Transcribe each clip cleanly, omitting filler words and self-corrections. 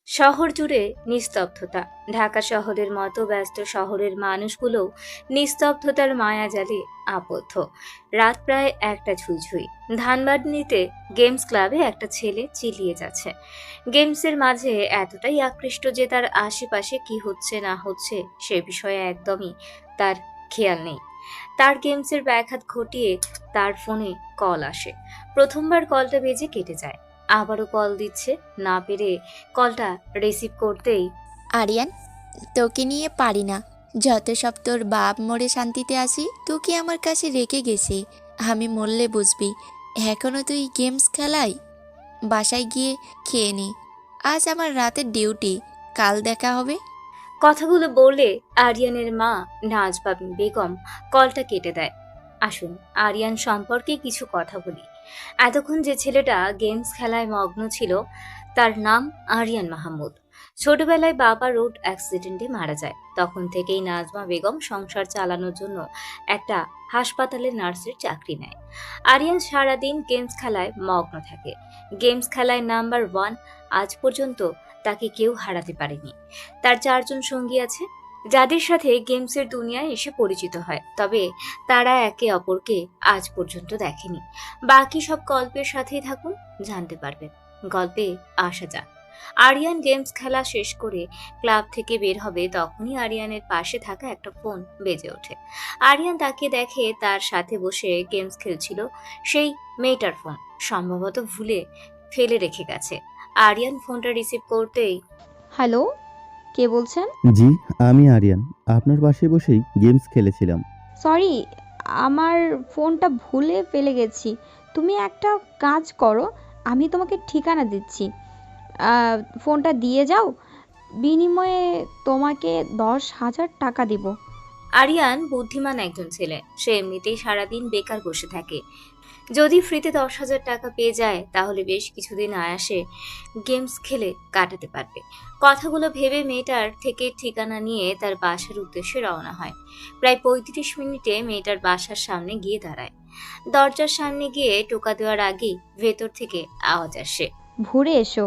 শহর জুড়ে নিস্তব্ধতা। ঢাকা শহরের মতো ব্যস্ত শহরের মানুষগুলোও নিস্তব্ধতার মায়াজালে আবদ্ধ। রাত প্রায় একটা ছুঁই। ধানবাড়িতে গেমস ক্লাবে একটা ছেলে চিলিয়ে যাচ্ছে। গেমসের মাঝে এতটাই আকৃষ্ট যে তার আশেপাশে কি হচ্ছে না হচ্ছে সে বিষয়ে একদমই তার খেয়াল নেই। তার গেমসের ব্যাঘাত ঘটিয়ে তার ফোনে কল আসে। প্রথমবার কলটা বেজে কেটে যায়। আবারও কল দিচ্ছে, না পেরে কলটা রিসিভ করতেই আরিয়ান, তোকে নিয়ে পারি না। যত সব তোর বাপ মরে শান্তিতে আসি, তোকে আমার কাছে রেখে গেছে। আমি মরলে বুঝবি। এখনো তুই গেমস খেলাই? বাসায় গিয়ে খেয়ে নি। আজ আমার রাতের ডিউটি, কাল দেখা হবে। কথাগুলো বলে আরিয়ানের মা নাজবা বেগম কলটা কেটে দেয়। আসুন, আরিয়ান সম্পর্কে কিছু কথা বলি। এতক্ষণ যে ছেলেটা গেমস খেলায় মগ্ন ছিল তার নাম আরিয়ান মাহমুদ। ছোটবেলায় বাবা রোড অ্যাক্সিডেন্টে মারা যায়। তখন থেকেই নাজমা বেগম সংসার চালানোর জন্য একটা হাসপাতালে নার্সের চাকরি নেয়। আরিয়ান সারাদিন গেমস খেলায় মগ্ন থাকে। গেমস খেলায় নাম্বার ওয়ান। আজ পর্যন্ত তাকে কেউ হারাতে পারেনি। তার চারজন সঙ্গী আছে যাদের সাথে গেমসের দুনিয়ায় এসে পরিচিত হয়, তবে তারা একে অপরকে আজ পর্যন্ত দেখেনি। বাকি সব গল্পের সাথেই থাকুন, জানতে পারবেন। গল্পে আসা যাক। আরিয়ান গেমস খেলা শেষ করে ক্লাব থেকে বের হবে, তখনই আরিয়ানের পাশে থাকা একটা ফোন বেজে ওঠে। আরিয়ান তাকে দেখে তার সাথে বসে গেমস খেলছিল সেই মেয়েটার ফোন। সম্ভবত ভুলে ফেলে রেখে গেছে। আরিয়ান ফোনটা রিসিভ করতেই হ্যালো, কে বলছেন? জি, আমি আরিয়ান। আপনার পাশে বসেই গেমস খেলেছিলাম। সরি, আমার ফোনটা ভুলে ফেলে গেছি। তুমি একটা কাজ করো, আমি তোমাকে ঠিকানা দিচ্ছি। ফোনটা দিয়ে যাও, বিনিময়ে তোমাকে 10,000 টাকা দিব। আরিয়ান বুদ্ধিমান একজন ছেলে। সে এমনিতেই সারাদিন বেকার বসে থাকে। যদি ফ্রিতে 10,000 টাকা পেয়ে যায় তাহলে বেশ কিছুদিন আয়াসে গেমস খেলে কাটাতে পারবে। কথাগুলো ভেবে মেয়েটার থেকে ঠিকানা নিয়ে তার বাসার উদ্দেশ্যে রওনা হয়। প্রায় 35 মিনিটে মেয়েটার বাসার সামনে গিয়ে দাঁড়ায়। দরজার সামনে গিয়ে টোকা দেওয়ার আগেই ভেতর থেকে আওয়াজ আসে। ঘুরে এসো।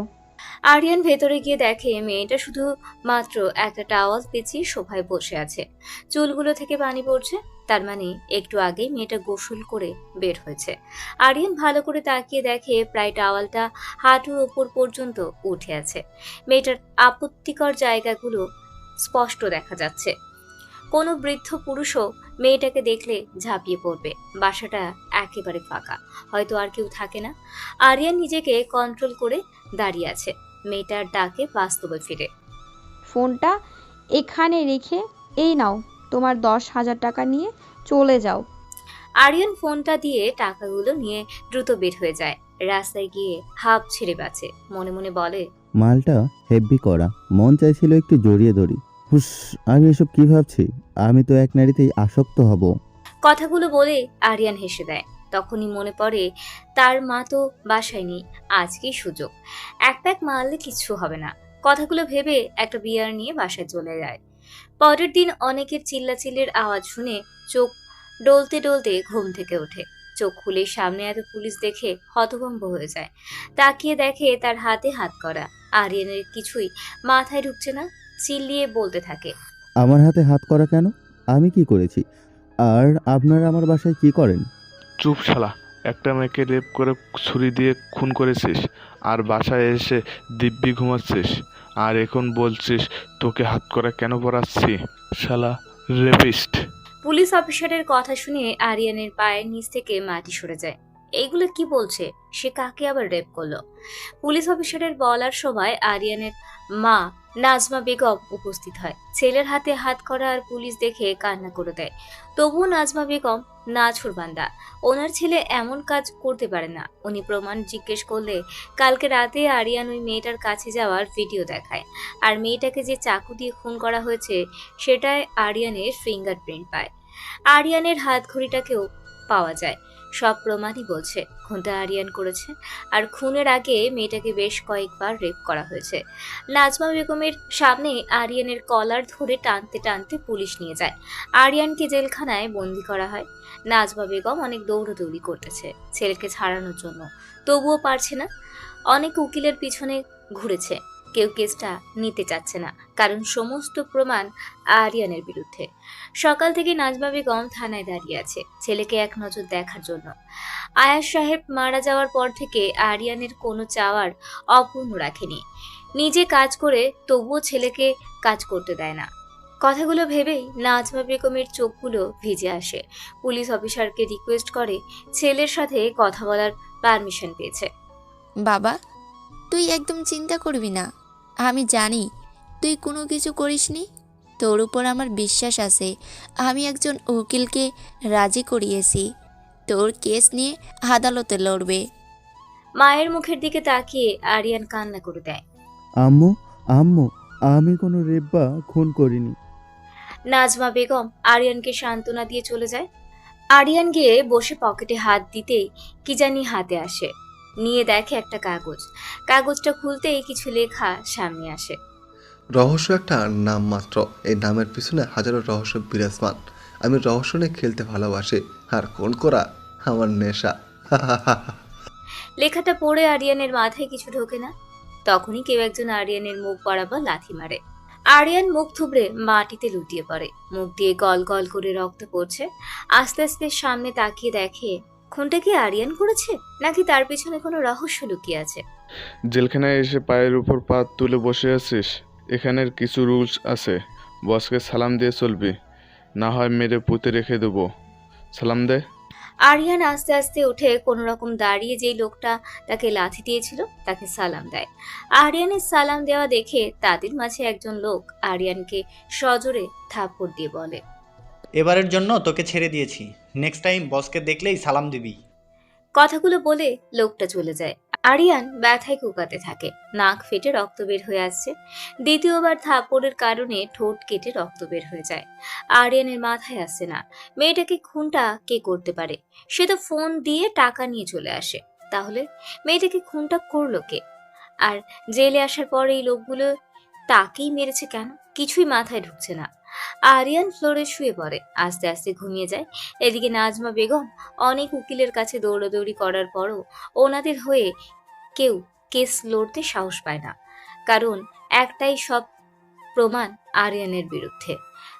আরিয়ান ভেতরে গিয়ে দেখে মেয়েটা শুধু মাত্র একটা টাওয়াল পেঁচিয়ে সোফায় বসে আছে। চুলগুলো থেকে পানি পড়ছে, তার মানে একটু আগেই মেয়েটা গোসল করে বের হয়েছে। আরিয়ান ভালো করে তাকিয়ে দেখে প্রায় টাওয়ালটা হাঁটুর ওপর পর্যন্ত উঠে আছে। মেয়েটার আপত্তিকর জায়গাগুলো স্পষ্ট দেখা যাচ্ছে। কোনো বৃদ্ধ পুরুষও মেয়েটাকে দেখলে ঝাঁপিয়ে পড়বে। বাসাটা একেবারে ফাঁকা, হয়তো আর কেউ থাকে না। আরিয়ান নিজেকে কন্ট্রোল করে দাঁড়িয়ে আছে। মেয়েটার ডাকে বাস্তবে ফিরে। ফোনটা এখানে রেখে এই নাও, তোমার 10,000 টাকা নিয়ে চলে যাও। আরিয়ান ফোনটা দিয়ে টাকাগুলো নিয়ে দ্রুত বের হয়ে যায়। রাস্তায় গিয়ে হাঁপ ছেড়ে বাঁচে। মনে মনে বলে, মালটা হেব্বি করা, মন চাইছিল একটু জড়িয়ে ধরি। হুস, আমি এসব কি ভাবছি? আমি তো এক নারীতেই আসক্ত হব। কথাগুলো বলে আরিয়ান হেসে দেয়। তখনই মনে পড়ে তার মা তো বাসায় নেই। আজকেই সুযোগ। এক প্যাক মারলে কিচ্ছু হবে না। কথাগুলো ভেবে একটা বিয়ার নিয়ে বাসায় চলে যায়। পরের দিন অনেকের চিল্লাচিল্লির আওয়াজ শুনে চোখ ডলতে ডলতে ঘুম থেকে ওঠে। চোখ খুলে সামনে এত পুলিশ দেখে হতভম্ব হয়ে যায়। তাকিয়ে দেখে তার হাতে হাত করা। আরিয়ানের কিছুই মাথায় ঢুকছে না। চিল্লিয়ে বলতে থাকে, আমার হাতে হাত করা কেন? আমি কি করেছি? আর আপনারা আমার বাসায় কি করেন? চুপ শালা! একটা মেয়েকে রেপ করে ছুরি দিয়ে খুন করেছিস, আর বাসায় এসে দিব্যি ঘুমাচ্ছিস, আর এখন বলছিস তোকে হাতকড়া কেন পরাচ্ছি? শালা রেপিস্ট! পুলিশ অফিসারের কথা শুনে আরিয়ানের পায়ের নিচ থেকে মাটি সরে যায়। এইগুলো কি বলছে? সে কাকে আবার রেপ করলো? পুলিশ অফিসারের বলার সময় আরিয়ানের মা নাজমা বেগম উপস্থিত হয়। ছেলের হাতে হাত করা আর পুলিশ দেখে কান্না করে দেয়। তবুও নাজমা বেগম নাছোড়বান্দা। ওনার ছেলে এমন কাজ করতে পারে না। উনি প্রমাণ জিজ্ঞেস করলে কালকে রাতে আরিয়ান ওই মেয়েটার কাছে যাওয়ার ভিডিও দেখায়। আর মেয়েটাকে যে চাকু দিয়ে খুন করা হয়েছে সেটায় আরিয়ানের ফিঙ্গারপ্রিন্ট পায়। আরিয়ানের হাত ঘড়িটাকেও পাওয়া যায়। সব প্রমাণই বলছে খুনটা আরিয়ান করেছে। আর খুনের আগে মেয়েটাকে বেশ কয়েকবার রেপ করা হয়েছে। নাজমা বেগমের সামনে আরিয়ানের কলার ধরে টানতে টানতে পুলিশ নিয়ে যায়। আরিয়ানকে জেলখানায় বন্দি করা হয়। নাজমা বেগম অনেক দৌড়াদৌড়ি করতেছে ছেলেকে ছাড়ানোর জন্য, তবুও পারছে না। অনেক উকিলের পিছনে ঘুরেছে, কেউ কেসটা নিতে চাচ্ছে না, কারণ সমস্ত প্রমাণ আরিয়ানের বিরুদ্ধে। সকাল থেকে নাজমা বেগম থানায় দাঁড়িয়ে আছে ছেলেকে এক নজর দেখার জন্য। আয়াস সাহেব মারা যাওয়ার পর থেকে আরিয়ানের কোনো চাওয়ার অপূর্ণ রাখেনি। নিজে কাজ করে তবুও ছেলেকে কাজ করতে দেয় না। কথাগুলো ভেবেই নাজমা বেগমের চোখগুলো ভিজে আসে। পুলিশ অফিসারকে রিকোয়েস্ট করে ছেলের সাথে কথা বলার পারমিশন পেয়েছে। বাবা, তুই একদম চিন্তা করবি না। আমি জানি তুই কোনো কিছু করিসনি। তোর উপর আমার বিশ্বাস আছে। আমি একজন উকিলকে রাজি করিয়েছি, তোর কেস নিয়ে আদালতে লড়বে। মায়ের মুখের দিকে তাকিয়ে আরিয়ান কান্না করে দেয়। আম্মু, আম্মু, আমি কোনো রেপ বা খুন করিনি। নাজমা বেগম আরিয়ানকে সান্ত্বনা দিয়ে চলে যায়। আরিয়ান গিয়ে বসে পকেটে হাত দিতেই কি জানি হাতে আসে। নিয়ে দেখে একটা কাগজ। কাগজটা খুলতেই কিছু লেখা সামনে আসে। রহস্য একটা নাম মাত্র, এই নামের পিছনে হাজারো রহস্য বিরাজমান। আমি রহস্য নিয়ে খেলতে ভালোবাসি, আর খুন করা আমার নেশা। লেখাটা পড়ে আরিয়ানের মাথায় কিছু ঢোকে না। তখনই কেউ একজন আরিয়ানের মুখ বরাবর লাথি মারে। আরিয়ান মুখ থুবড়ে মাটিতে লুটিয়ে পড়ে। মুখ দিয়ে গল গল করে রক্ত পড়ছে। আস্তে আস্তে সামনে তাকিয়ে দেখে খুনটা কি আরিয়ান করেছে, নাকি তার পেছনে কোনো রহস্য লুকিয়ে আছে। জেলখানায় এসে পায়ের উপর পা তুলে বসে আছিস। এখানের কিছু রুলস আছে, বসকে সালাম দিয়ে চলবি, না হয় মেরে পুঁতে রেখে দেবো। সালাম দে। আরিয়ান আস্তে আস্তে উঠে কোনো রকম দাঁড়িয়ে যেই লোকটা তাকে লাথি দিয়েছিল তাকে সালাম দেয়। আরিয়ানের সালাম দেওয়া দেখে তাদের মাঝে একজন লোক আরিয়ানকে সজোরে থাপ্পড় দিয়ে বলে, এবারের জন্য তোকে ছেড়ে দিয়েছি, নেক্সট টাইম বসকে দেখলেই সালাম দিবি। কথাগুলো বলে লোকটা চলে যায়। আরিয়ান ব্যথায় কুকাতে থাকে। নাক ফেটে রক্ত বের হয়ে আসছে। দ্বিতীয়বার থাপ্পড়ের কারণে ঠোঁট কেটে রক্ত বের হয়ে যায়। আরিয়ানের মাথায় আসছে না মেয়েটাকে খুনটা কে করতে পারে। সে তো ফোন দিয়ে টাকা নিয়ে চলে আসে, তাহলে মেয়েটাকে খুনটা করলো কে? আর জেলে আসার পর এই লোকগুলো তাকেই মেরেছে কেন? কিছুই মাথায় ঢুকছে না। আরিয়ান ফ্লোরে শুয়ে পড়ে, আস্তে আস্তে ঘুমিয়ে যায়। এদিকে নাজমা বেগম অনেক উকিলের কাছে দৌড়াদৌড়ি করার পরও ওনাদের হয়ে কেউ কেস লড়তে সাহস পায় না, কারণ একটাই সব প্রমাণ আরিয়ানের বিরুদ্ধে।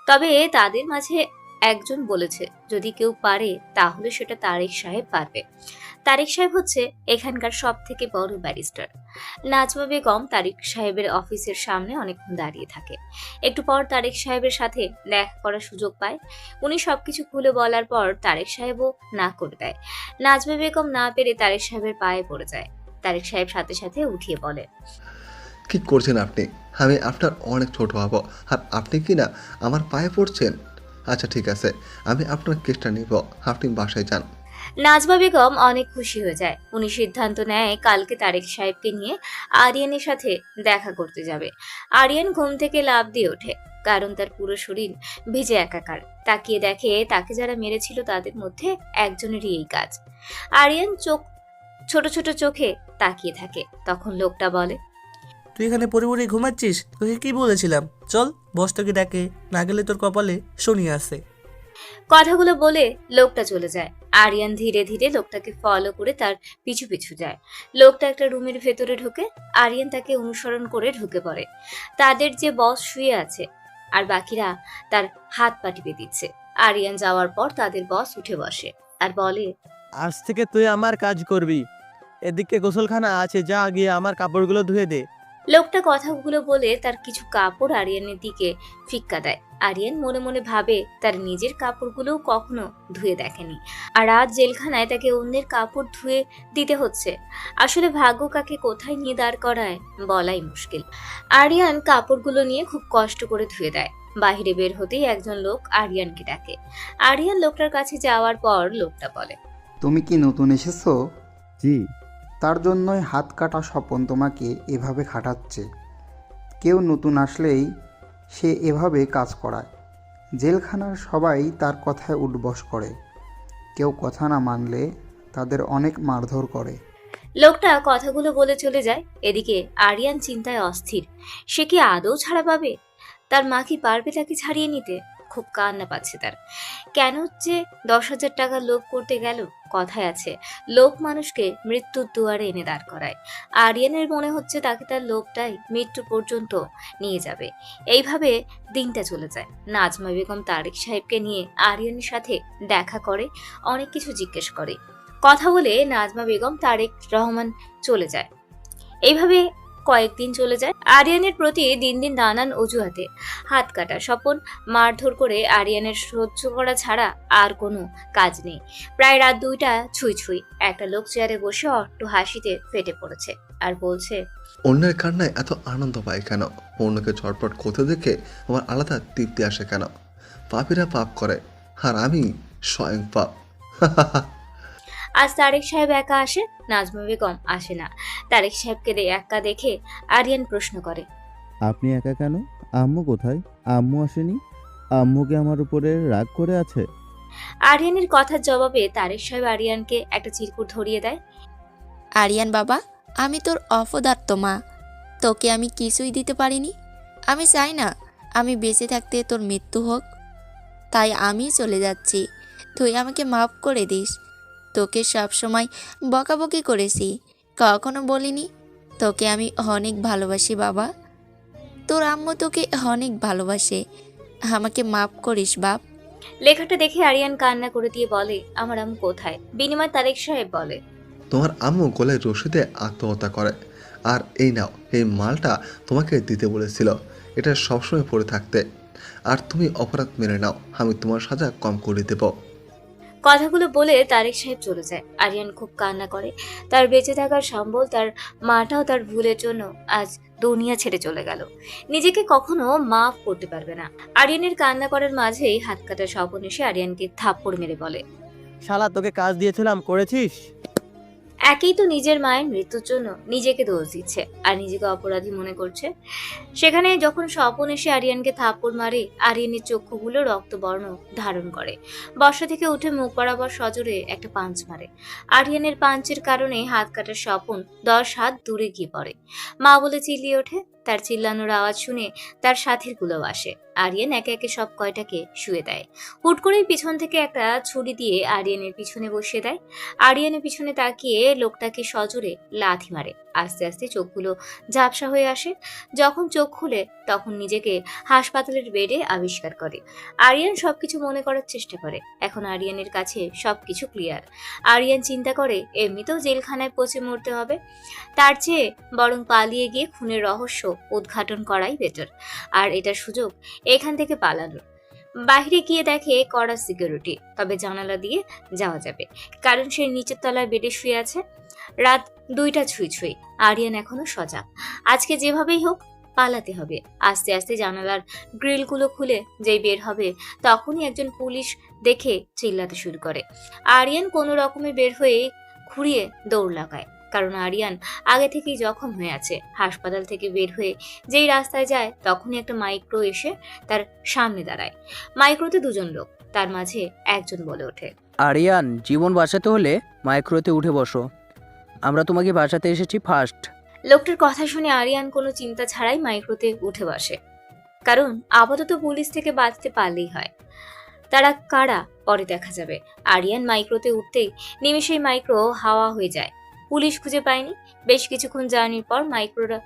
তবে তাদের মাঝে একজন বলেছে যদি কেউ পারে তাহলে সেটা তারেক সাহেব পারবে। তারেক সাহেব হচ্ছে এখানকার সব থেকে বড় ব্যারিস্টার। নাজমা বেগম তারেক সাহেবের অফিসের সামনে অনেকক্ষণ দাঁড়িয়ে থাকে। একটু পর তারেক সাহেবের সাথে দেখা করার সুযোগ পায়। উনি সবকিছু খুলে বলার পর তারেক সাহেবও না করে দেয়। নাজমা বেগম না পেরে তারেক সাহেবের পায়ে পড়ে যায়। তারেক সাহেব সাথে সাথে উঠিয়ে বলে, কি করছেন আপনি? আমি আপনার অনেক ছোট হব, আর আপনি কি না আমার পায়ে পড়ছেন? আচ্ছা ঠিক আছে, আমি আপনার কেসটা নিব, আপনি বাসায় যান। নাজমা বেগম অনেক খুশি হয়ে যায়। উনি সিদ্ধান্ত নেয় কালকে তারেক সাহেবকে নিয়ে আরিয়ানের সাথে দেখা করতে যাবে। আরিয়ান ঘুম থেকে লাফ দিয়ে ওঠে, কারণ তার পুরো শরীর ভিজে একাকার। তাকিয়ে দেখে তাকে যারা মেরেছিল তাদের মধ্যে একজনেরই এই কাজ। আরিয়ান ছোট ছোট চোখে তাকিয়ে থাকে। তখন লোকটা বলে, তুই এখানে পড়ে পড়ে ঘুমাচ্ছিস? তোকে কি বলেছিলাম? চল বস তোকে ডাকে, না গেলে তোর কপালে শনি আছে। কথাগুলো বলে লোকটা চলে যায়। আরিয়ান ধীরে ধীরে লোকটাকে ফলো করে তার পিছু পিছু যায়। লোকটা একটা রুমের ভেতরে ঢোকে। আরিয়ান তাকে অনুসরণ করে ঢুকে পড়ে। তাদের যে বস শুয়ে আছে আর বাকিরা তার হাত পা টিপে দিচ্ছে। আরিয়ান যাওয়ার পর তাদের বস উঠে বসে আর বলে, আজ থেকে তুই আমার কাজ করবি। এদিকে গোসলখানা আছে, যা গিয়ে আমার কাপড়গুলো ধুয়ে দে। লোকটা কথাগুলো বলে তার কিছু কাপড় আরিয়ানের দিকে ফিক্কা দেয়। আরিয়ান মনে মনে ভাবে তার নিজের কাপড়গুলোও কখনো ধুয়ে দেখেনি, আর আজ জেলখানায় তাকে অন্যের কাপড় ধুয়ে দিতে হচ্ছে। আসলে ভাগ্য কাকে কোথায় নিয়ে দাঁড় করায় বলাই মুশকিল। আরিয়ান কাপড়গুলো নিয়ে খুব কষ্ট করে ধুয়ে দেয়। বাহিরে বের হতেই একজন লোক আরিয়ানকে ডাকে। আরিয়ান লোকটার কাছে যাওয়ার পর লোকটা বলে, তুমি কি নতুন এসেছো? জি। তার জন্যই হাত কাটা স্বপন তোমাকে এভাবে খাটাচ্ছে। কেউ নতুন আসলেই সে এভাবে কাজ করায়। জেলখানার সবাই তার কথায় উঠবস করে। কেউ কথা না মানলে তাদের অনেক মারধর করে। লোকটা কথাগুলো বলে চলে যায়। এদিকে আরিয়ান চিন্তায় অস্থির। সে কি আদৌ ছাড়া পাবে? তার মা কি পারবে তাকে ছাড়িয়ে নিতে? খুব কান্না পাচ্ছে তার। কেন যে 10,000 টাকা লোভ করতে গেল? কথায় আছে, লোভ মানুষকে মৃত্যুর দুয়ারে এনে দাঁড় করায়। আরিয়ানের মনে হচ্ছে তাকে তার লোভটাই মৃত্যু পর্যন্ত নিয়ে যাবে। এইভাবে দিনটা চলে যায়। নাজমা বেগম তারেক সাহেবকে নিয়ে আরিয়ানের সাথে দেখা করে, অনেক কিছু জিজ্ঞেস করে। কথা বলে নাজমা বেগম তারেক রহমান চলে যায়। এইভাবে কয়েকদিন চলে যায়। আরিয়ানের প্রতি দিন দিন নানান অজুহাতে হাত কাটা, স্বপন মারধর করে আরিয়ানের সহ্য করা ছাড়া আর কোনো কাজ নেই। প্রায় রাত 2টা ছুঁই ছুঁই একটা লোক চেয়ারে বসে অট্ট হাসিতে ফেটে পড়েছে আর বলছে, অন্যের কান্নায় এত আনন্দ পাই কেন? অন্যকে ছটপট করতে দেখে আমার আলাদা তৃপ্তি আসে কেন? পাপীরা পাপ করে আর আমি স্বয়ং পাপ। আজ তারেক সাহেব একা আসে, নাজমা বেগম আসে না। তারেক সাহেবকে একা দেখে আরিয়ান প্রশ্ন করে, আপনি একা কেন? আম্মু কোথায়? আম্মু আসেনি? আম্মু কি আমার উপরে রাগ করে আছে? আরিয়ানের কথার জবাবে তারেক সাহেব আরিয়ানকে একটা চিরকুট ধরিয়ে দেয়। আরিয়ান বাবা, আমি তোর অপদার্থ মা, তোকে আমি কিছুই দিতে পারিনি। আমি চাই না আমি বেঁচে থাকতে তোর মৃত্যু হোক, তাই আমি চলে যাচ্ছি। তুই আমাকে মাফ করে দিস। তোকে সবসময় বকাবকি করেছি, কখনো বলিনি তোকে আমি অনেক ভালোবাসি বাবা। তোর আম্মু তোকে অনেক ভালোবাসে, আমাকে মাফ করিস বাপ। লেখাটা দেখে আরিয়ান কান্না করে দিয়ে বলে, আমার আম্মু কোথায়? বিনিময় তারেক সাহেব বলে, তোমার আম্মু গলায় রশিদে আত্মহত্যা করে। আর এই নাও, এই মালটা তোমাকে দিতে বলেছিল, এটা সবসময় পড়ে থাকতে। আর তুমি অপরাধ মেনে নাও, আমি তোমার সাজা কম করে দেব। কথাগুলো বলে তারেক সাহেব চলে যায়। আরিয়ান খুব কান্না করে। তার বেঁচে থাকার সম্বল, তার মাটাও তার ভুলের জন্য আজ দুনিয়া ছেড়ে চলে গেল। নিজেকে কখনো মাফ করতে পারবে না। আরিয়ানের কান্না করার মাঝেই হাত কাটা স্বপন এসে আরিয়ানকে থাপ্পড় মেরে বলে, শালা তোকে কাজ দিয়েছিলাম, করেছিস? একেই তো নিজের মায়ের মৃত্যুর জন্য নিজেকে দোষ দিচ্ছে আর নিজেকে অপরাধী মনে করছে। সেখানে যখন স্বপন এসে আরিয়ানকে থাপ্পড় মারে, আরিয়ানের চক্ষুগুলো রক্তবর্ণ ধারণ করে। বর্ষা থেকে উঠে মুখ বরাবর সজোরে একটা পাঞ্চ মারে। আরিয়ানের পাঞ্চের কারণে হাত কাটার স্বপন 10 হাত দূরে গিয়ে পড়ে। মা বলে চিল্লিয়ে ওঠে। তার চিল্লানোর আওয়াজ শুনে তার সাথীর গুলোও আসে। আরিয়ান একে একে সব কয়টাকে শুয়ে দেয়। হুট করেই পিছন থেকে একটা ছুরি দিয়ে আরিয়ানের পিছনে বসিয়ে দেয়। আরিয়ানের পিছনে তাকিয়ে লোকটাকে সজোরে লাথি মারে। আস্তে আস্তে চোখগুলো ঝাপসা হয়ে আসে। যখন চোখ খুলে তখন নিজেকে হাসপাতালের বেডে আবিষ্কার করে। আরিয়ান সবকিছু মনে করার চেষ্টা করে। এখন আরিয়ানের কাছে সবকিছু ক্লিয়ার। আরিয়ান চিন্তা করে এমনিতেও জেলখানায় পচে মরতে হবে, তার চেয়ে বরং পালিয়ে গিয়ে খুনের রহস্য উদ্ঘাটন করাই বেটার। আর এটার সুযোগ এখান থেকে পালানোর। বাইরে গিয়ে দেখে কড়া সিকিউরিটি, তবে জানালা দিয়ে যাওয়া যাবে, কারণ সে নিচের তলায় বেডে শুয়ে আছে। রাত 2টা ছুঁই ছুঁই। আরিয়ান এখনো সজাগ। আজকে যেভাবেই হোক পালাতে হবে। আস্তে আস্তে জানালার গ্রিলগুলো খুলে যেই বের হবে তখনই একজন পুলিশ দেখে চিল্লাতে শুরু করে। আরিয়ান কোনো রকমে বের হয়ে ঘুরিয়ে দৌড় লাগায়, কারণ আরিয়ান আগে থেকেই জখম হয়ে আছে। হাসপাতাল থেকে বের হয়ে যেই রাস্তায় যায় তখনই একটা মাইক্রো এসে তার সামনে দাঁড়ায়। মাইক্রোতে 2জন লোক, তার মাঝে একজন বলে ওঠে, আরিয়ান, জীবন বাঁচাতে হলে মাইক্রোতে উঠে বসো, আমরা তোমাকে বাঁচাতে এসেছি ফার্স্ট। লোকটার কথা শুনে আরিয়ান কোনো চিন্তা ছাড়াই মাইক্রোতে উঠে বসে, কারণ আপাতত পুলিশ থেকে বাঁচতে পারলেই হয়। তারা কারা পরে দেখা যাবে। আরিয়ান মাইক্রোতে উঠতেই নিমেষেই মাইক্রো হাওয়া হয়ে যায়। পুলিশ খুঁজে পায়নি। বেশ কিছুক্ষণ জার্নির পর মাইক্রোরা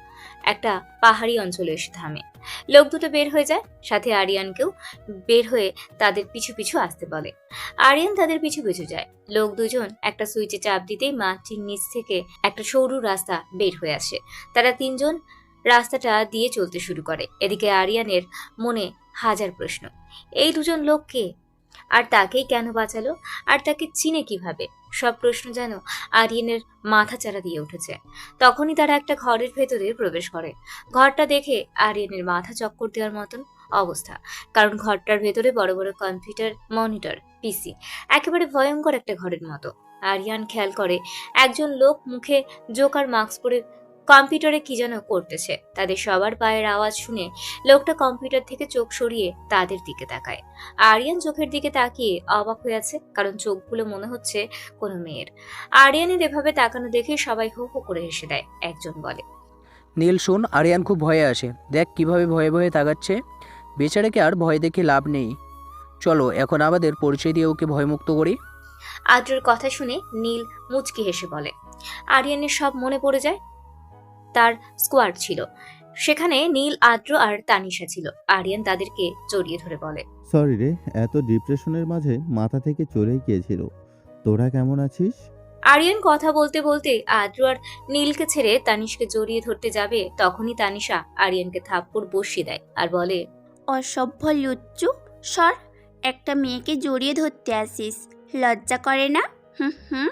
একটা পাহাড়ি অঞ্চলে এসে থামে। লোক দুটো বের হয়ে যায়, সাথে আরিয়ানকেও বের হয়ে তাদের পিছু পিছু আসতে বলে। আরিয়ান তাদের পিছু পিছু যায়। লোক দুজন একটা সুইচে চাপ দিতেই মাটির নিচ থেকে একটা সরু রাস্তা বের হয়ে আসে। তারা 3জন রাস্তাটা দিয়ে চলতে শুরু করে। এদিকে আরিয়ানের মনে হাজার প্রশ্ন। এই 2জন লোক কে? আর তাকেই কেন বাঁচালো? আর তাকে চিনে কিভাবে? সব প্রশ্ন যেন আরিয়ানের মাথা চাড়া দিয়ে উঠেছে। তখনই তারা একটা ঘরের ভেতরে প্রবেশ করে। ঘরটা দেখে আরিয়ানের মাথা চক্কর দেওয়ার মতন অবস্থা, কারণ ঘরটার ভেতরে বড় বড় কম্পিউটার, মনিটর, পিসি, একেবারে ভয়ঙ্কর একটা ঘরের মতো। আরিয়ান খেয়াল করে একজন লোক মুখে জোকার মাস্ক পরে কম্পিউটারে কি যেন করতেছে। তাদের সবার পায়ের আওয়াজ শুনে লোকটা কম্পিউটার থেকে চোখ সরিয়ে তাদের দিকে তাকায়। আরিয়ান চোখের দিকে তাকিয়ে অবাক হয়ে আছে, কারণ চোখগুলো মনে হচ্ছে কোনো মেয়ের। আরিয়ানের এভাবে তাকানো দেখে সবাই হো হো করে হেসে দেয়। একজন বলে, নীল শোন, আরিয়ান খুব ভয়ে আসে, দেখ কিভাবে ভয়ে ভয়ে তাকাচ্ছে। বেচারাকে আর ভয় দেখে লাভ নেই, চলো এখন আমাদের পরিচয় দিয়ে ওকে ভয়মুক্ত করি। আদ্রর কথা শুনে নীল মুচকি হেসে বলে। আরিয়ানের সব মনে পড়ে যায়। তার স্কোয়াড ছিল, সেখানে নীল, আদ্র আর তানিশা ছিল। আরিয়ান তাদেরকে জড়িয়ে ধরে বলে, সরি রে, এত ডিপ্রেশনের মাঝে মাথা থেকে চলেই গিয়েছিল। তোরা কেমন আছিস? আরিয়ান কথা বলতে বলতে আদ্র আর নীলকে ছেড়ে তানিশকে জড়িয়ে ধরতে যাবে, তখনই তানিশা আরিয়ানকে থাপ্পড় বসিয়ে দেয় আর বলে, অসভ্য লুচ্চু, সর, একটা মেয়েকে জড়িয়ে ধরতে আসিস, লজ্জা করে না? হুম হুম।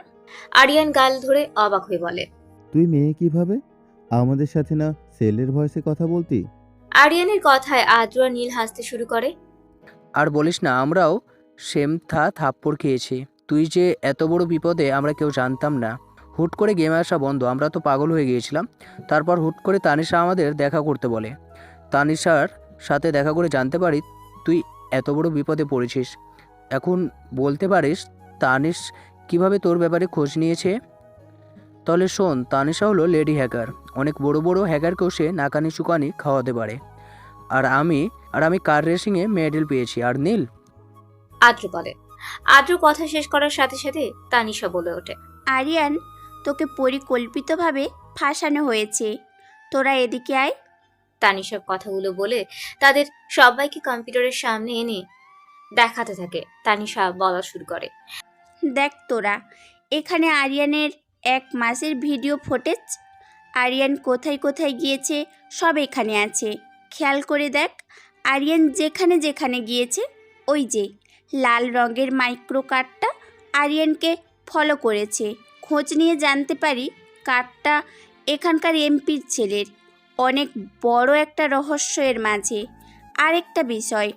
আরিয়ান গাল ধরে অবাক হয়ে বলে, তুই মেয়ে কিভাবে? আমাদের সাথে না সেলের ভয়েসে কথা বলতি? আরিয়ানের কথায় আদ্র আর নীল হাসতে শুরু করে। আর বলিস না, আমরাও সেম থাপ্পড় খেয়েছি। তুই যে এত বড় বিপদে আমরা কেউ জানতাম না। হুট করে গেমে আসা বন্ধ, আমরা তো পাগল হয়ে গিয়েছিলাম। তারপর হুট করে তানিশা আমাদের দেখা করতে বলে। তানিশার সাথে দেখা করে জানতে পারি তুই এত বড় বিপদে পড়েছিস। এখন বলতে পারিস তানিশ কিভাবে তোর ব্যাপারে খোঁজ নিয়েছে? তাহলে শোন, তানিশা হলো লেডি হ্যাকার। অনেক বড় বড় হ্যাকারকেও সে নাকানি চুকানি খাওয়াতে পারে। আর আমি কার রেসিংয়ে মেডেল পেয়েছি। আর নীল, আদ্র বলে। আদ্র কথা শেষ করার সাথে সাথে তানিশা বলে ওঠে, আরিয়ান, তোকে পরিকল্পিতভাবে ফাঁসানো হয়েছে, তোরা এদিকে আয়। তানিশার কথাগুলো বলে তাদের সবাইকে কম্পিউটারের সামনে এনে দেখাতে থাকে। তানিশা বলা শুরু করে, দেখ তোরা, এখানে আরিয়ানের 1 মাসের ভিডিও ফুটেজ। আরিয়ান কোথায় কোথায় গিয়েছে সব এখানে আছে, খেয়াল করে দেখ। আরিয়ান যেখানে যেখানে গিয়েছে, ওই যে লাল রঙের মাইক্রো কার্ডটা আরিয়ানকে ফলো করেছে। খোঁজ নিয়ে জানতে পারি কার্ডটা এখানকার এমপির ছেলের। অনেক বড় একটা রহস্য এর মাঝে। আরেকটা বিষয়,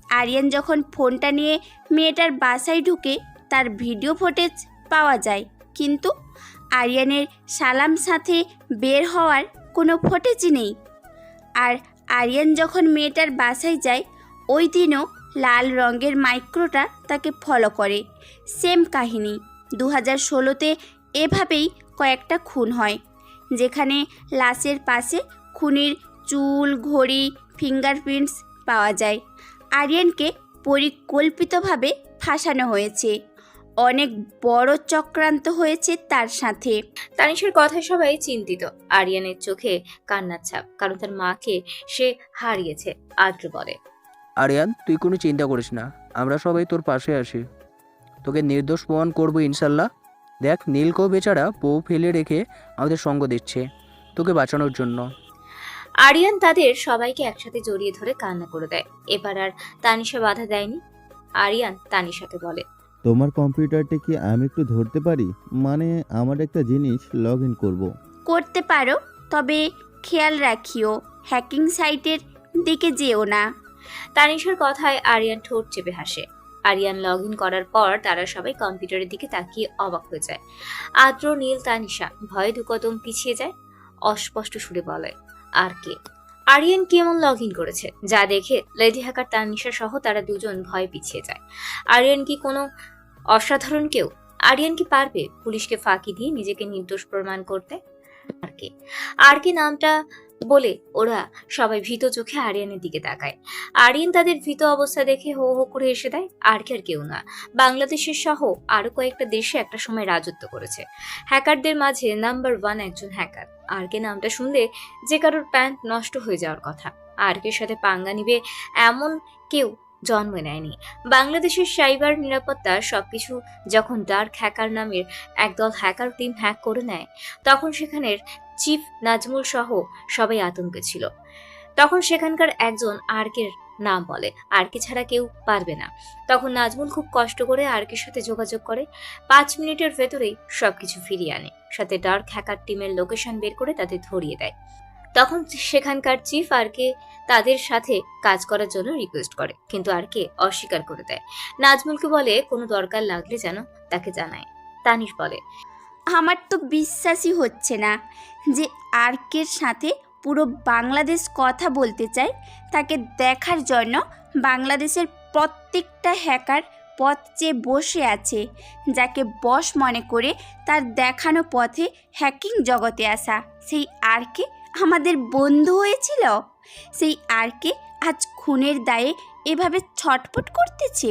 আরিয়ান যখন ফোনটা নিয়ে মেয়েটার বাসায় ঢুকে তার ভিডিও ফুটেজ পাওয়া যায়, কিন্তু আরিয়ানের সালাম সাথে বের হওয়ার কোনো ফুটেজই নেই। আর আরিয়ান যখন মেয়েটার বাসায় যায়, ওই দিনও লাল রঙের মাইক্রোটা তাকে ফলো করে। সেম কাহিনী 2016-তে এভাবেই কয়েকটা খুন হয়, যেখানে লাশের পাশে খুনির চুল, ঘড়ি, ফিঙ্গারপ্রিন্টস পাওয়া যায়। আরিয়ানকে পরিকল্পিতভাবে ফাঁসানো হয়েছে। অনেক বড় চক্রান্ত হয়েছে তার সাথে। তানিশার কথায় সবাই চিন্তিত। আরিয়ানের চোখে কান্নার ছাপ, কারণ তার মাকে সে হারিয়েছে। আদ্র বলে, আরিয়ান, তুই কোনো চিন্তা করিস না, আমরা সবাই তোর পাশে আছি। তোকে নির্দোষ প্রমাণ করবো ইনশাল্লাহ। দেখ, নীলকেও বেচারা বউ ফেলে রেখে আমাদের সঙ্গ দিচ্ছে তোকে বাঁচানোর জন্য। আরিয়ান তাদের সবাইকে একসাথে জড়িয়ে ধরে কান্না করে দেয়। এবার আর তানিশা বাধা দেয়নি। আরিয়ান তানিশাকে বলে, তোমার কম্পিউটারটা কি আমি একটু ধরতে পারি? মানে আমার একটা জিনিস লগ ইন করবো। করতে পারো, তবে খেয়াল রাখিও হ্যাকিং সাইটের দিকে যেও না। তানিশার কথায় আরিয়ান ঠোঁট চেপে হাসে। আরিয়ান লগ ইন করার পর তারা সবাই কম্পিউটারের দিকে তাকিয়ে অবাক হয়ে যায়। আদ্র, নীল, তানিশা ভয়ে 2 কদম পিছিয়ে যায়। অস্পষ্ট সুরে বলে, আর কে? আরিয়ান কেমন লগ ইন করেছে, যা দেখে লেডি হ্যাকার তানিশা সহ তারা দুজন ভয়ে পিছিয়ে যায়। আরিয়ান কি কোনো অসাধারণ কেউ? আরিয়ান কি পারবে পুলিশকে ফাঁকি দিয়ে নিজেকে নির্দোষ প্রমাণ করতে? আর কি নামটা বলে ওরা সবাই ভীত চোখে আরিয়ানের দিকে তাকায়। আরিয়ান তাদের ভীত অবস্থা দেখে হো হো করে হেসে দেয়। আর কি আর কেউ না, বাংলাদেশের সহ আরো কয়েকটা দেশে একটা সময় রাজত্ব করেছে। হ্যাকারদের মাঝে নাম্বার 1 একজন হ্যাকার। আর কে নামটা শুনলে যে কারোর প্যান্ট নষ্ট হয়ে যাওয়ার কথা। আর কে সাথে পাঙ্গা নিবে এমন কেউ জন্ম নেয়নি। বাংলাদেশের সাইবার নিরাপত্তা সবকিছু যখন ডার্ক হ্যাকার নামের একদল হ্যাকার টিম হ্যাক করে নেয়, তখন সেখানের চিফ নাজমুল সহ সবাই আতঙ্কে ছিল। তখন সেখানকার একজন আরকের নাম বলে, আরকে ছাড়া কেউ পারবে না। তখন নাজমুল খুব কষ্ট করে আরকের সাথে যোগাযোগ করে। 5 মিনিটের ভেতরেই সবকিছু ফিরিয়ে আনে, সাথে ডার্ক হ্যাকার টিমের লোকেশন বের করে তাদের ধরিয়ে দেয়। তখন সেখানকার চিফ আরকে তাদের সাথে কাজ করার জন্য রিকোয়েস্ট করে, কিন্তু আরকে অস্বীকার করে দেয়। নাজমুলকে বলে কোনো দরকার লাগলে যেন তাকে জানায়। তানিশ বলে, আমার তো বিশ্বাসই হচ্ছে না যে আর্কের সাথে পুরো বাংলাদেশ কথা বলতে চায়। তাকে দেখার জন্য বাংলাদেশের প্রত্যেকটা হ্যাকার পথ চেয়ে বসে আছে, যাকে বস মনে করে তার দেখানো পথে হ্যাকিং জগতে আসা। সেই আরকে আমাদের বন্ধু হয়েছিল। সেই আরকে আজ খুনের দায়ে এভাবে ছটফট করতেছে।